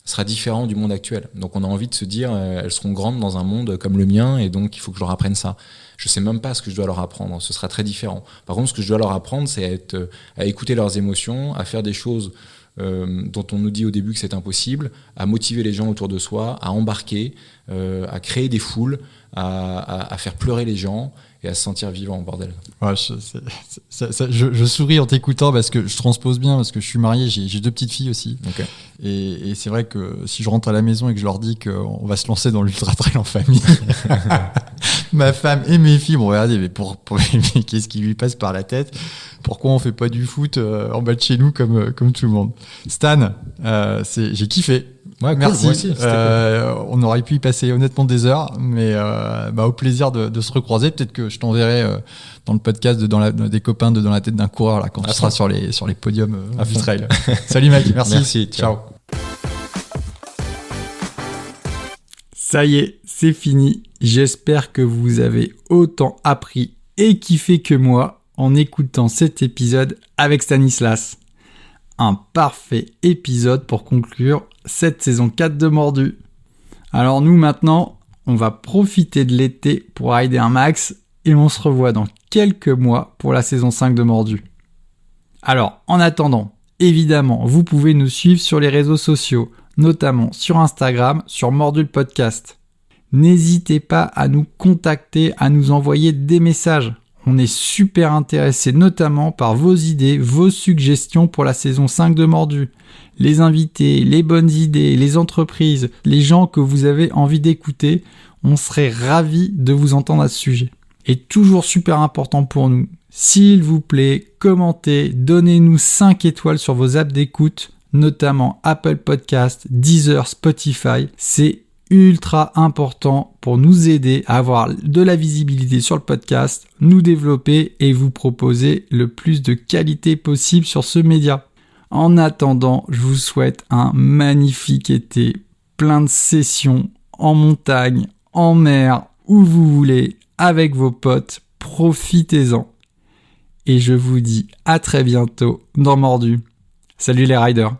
S4: sera différent du monde actuel. Donc on a envie de se dire, elles seront grandes dans un monde comme le mien, et donc il faut que je leur apprenne ça. Je ne sais même pas ce que je dois leur apprendre, ce sera très différent. Par contre, ce que je dois leur apprendre, c'est à écouter leurs émotions, à faire des choses dont on nous dit au début que c'est impossible, à motiver les gens autour de soi, à embarquer, à créer des foules, à faire pleurer les gens et à se sentir vivant, bordel.
S1: Ouais, je souris en t'écoutant parce que je transpose bien, parce que je suis marié, j'ai 2 petites filles aussi.
S4: Okay.
S1: Et c'est vrai que si je rentre à la maison et que je leur dis qu'on va se lancer dans l'ultra-trail en famille, ma femme et mes filles vont regarder, mais qu'est-ce qui lui passe par la tête? Pourquoi on fait pas du foot en bas de chez nous comme tout le monde? Stan, j'ai kiffé.
S4: Ouais,
S1: merci.
S4: Cool, moi aussi,
S1: on aurait pu y passer honnêtement des heures, mais au plaisir de se recroiser. Peut-être que je t'enverrai dans le podcast des copains de Dans la tête d'un coureur là, quand tu seras sur les podiums du trail. Salut mec, merci.
S4: Merci, ciao.
S3: Ça y est, c'est fini. J'espère que vous avez autant appris et kiffé que moi en écoutant cet épisode avec Stanislas. Un parfait épisode pour conclure cette saison 4 de Mordu. Alors nous maintenant, on va profiter de l'été pour rider un max et on se revoit dans quelques mois pour la saison 5 de Mordu. Alors en attendant, évidemment, vous pouvez nous suivre sur les réseaux sociaux, notamment sur Instagram, sur Mordu le podcast. N'hésitez pas à nous contacter, à nous envoyer des messages. On est super intéressés notamment par vos idées, vos suggestions pour la saison 5 de Mordu. Les invités, les bonnes idées, les entreprises, les gens que vous avez envie d'écouter, on serait ravis de vous entendre à ce sujet. Et toujours super important pour nous, s'il vous plaît, commentez, donnez-nous 5 étoiles sur vos apps d'écoute, notamment Apple Podcast, Deezer, Spotify. C'est ultra important pour nous aider à avoir de la visibilité sur le podcast, nous développer et vous proposer le plus de qualité possible sur ce média. En attendant, je vous souhaite un magnifique été, plein de sessions en montagne, en mer, où vous voulez, avec vos potes, profitez-en. Et je vous dis à très bientôt dans Mordu. Salut les riders!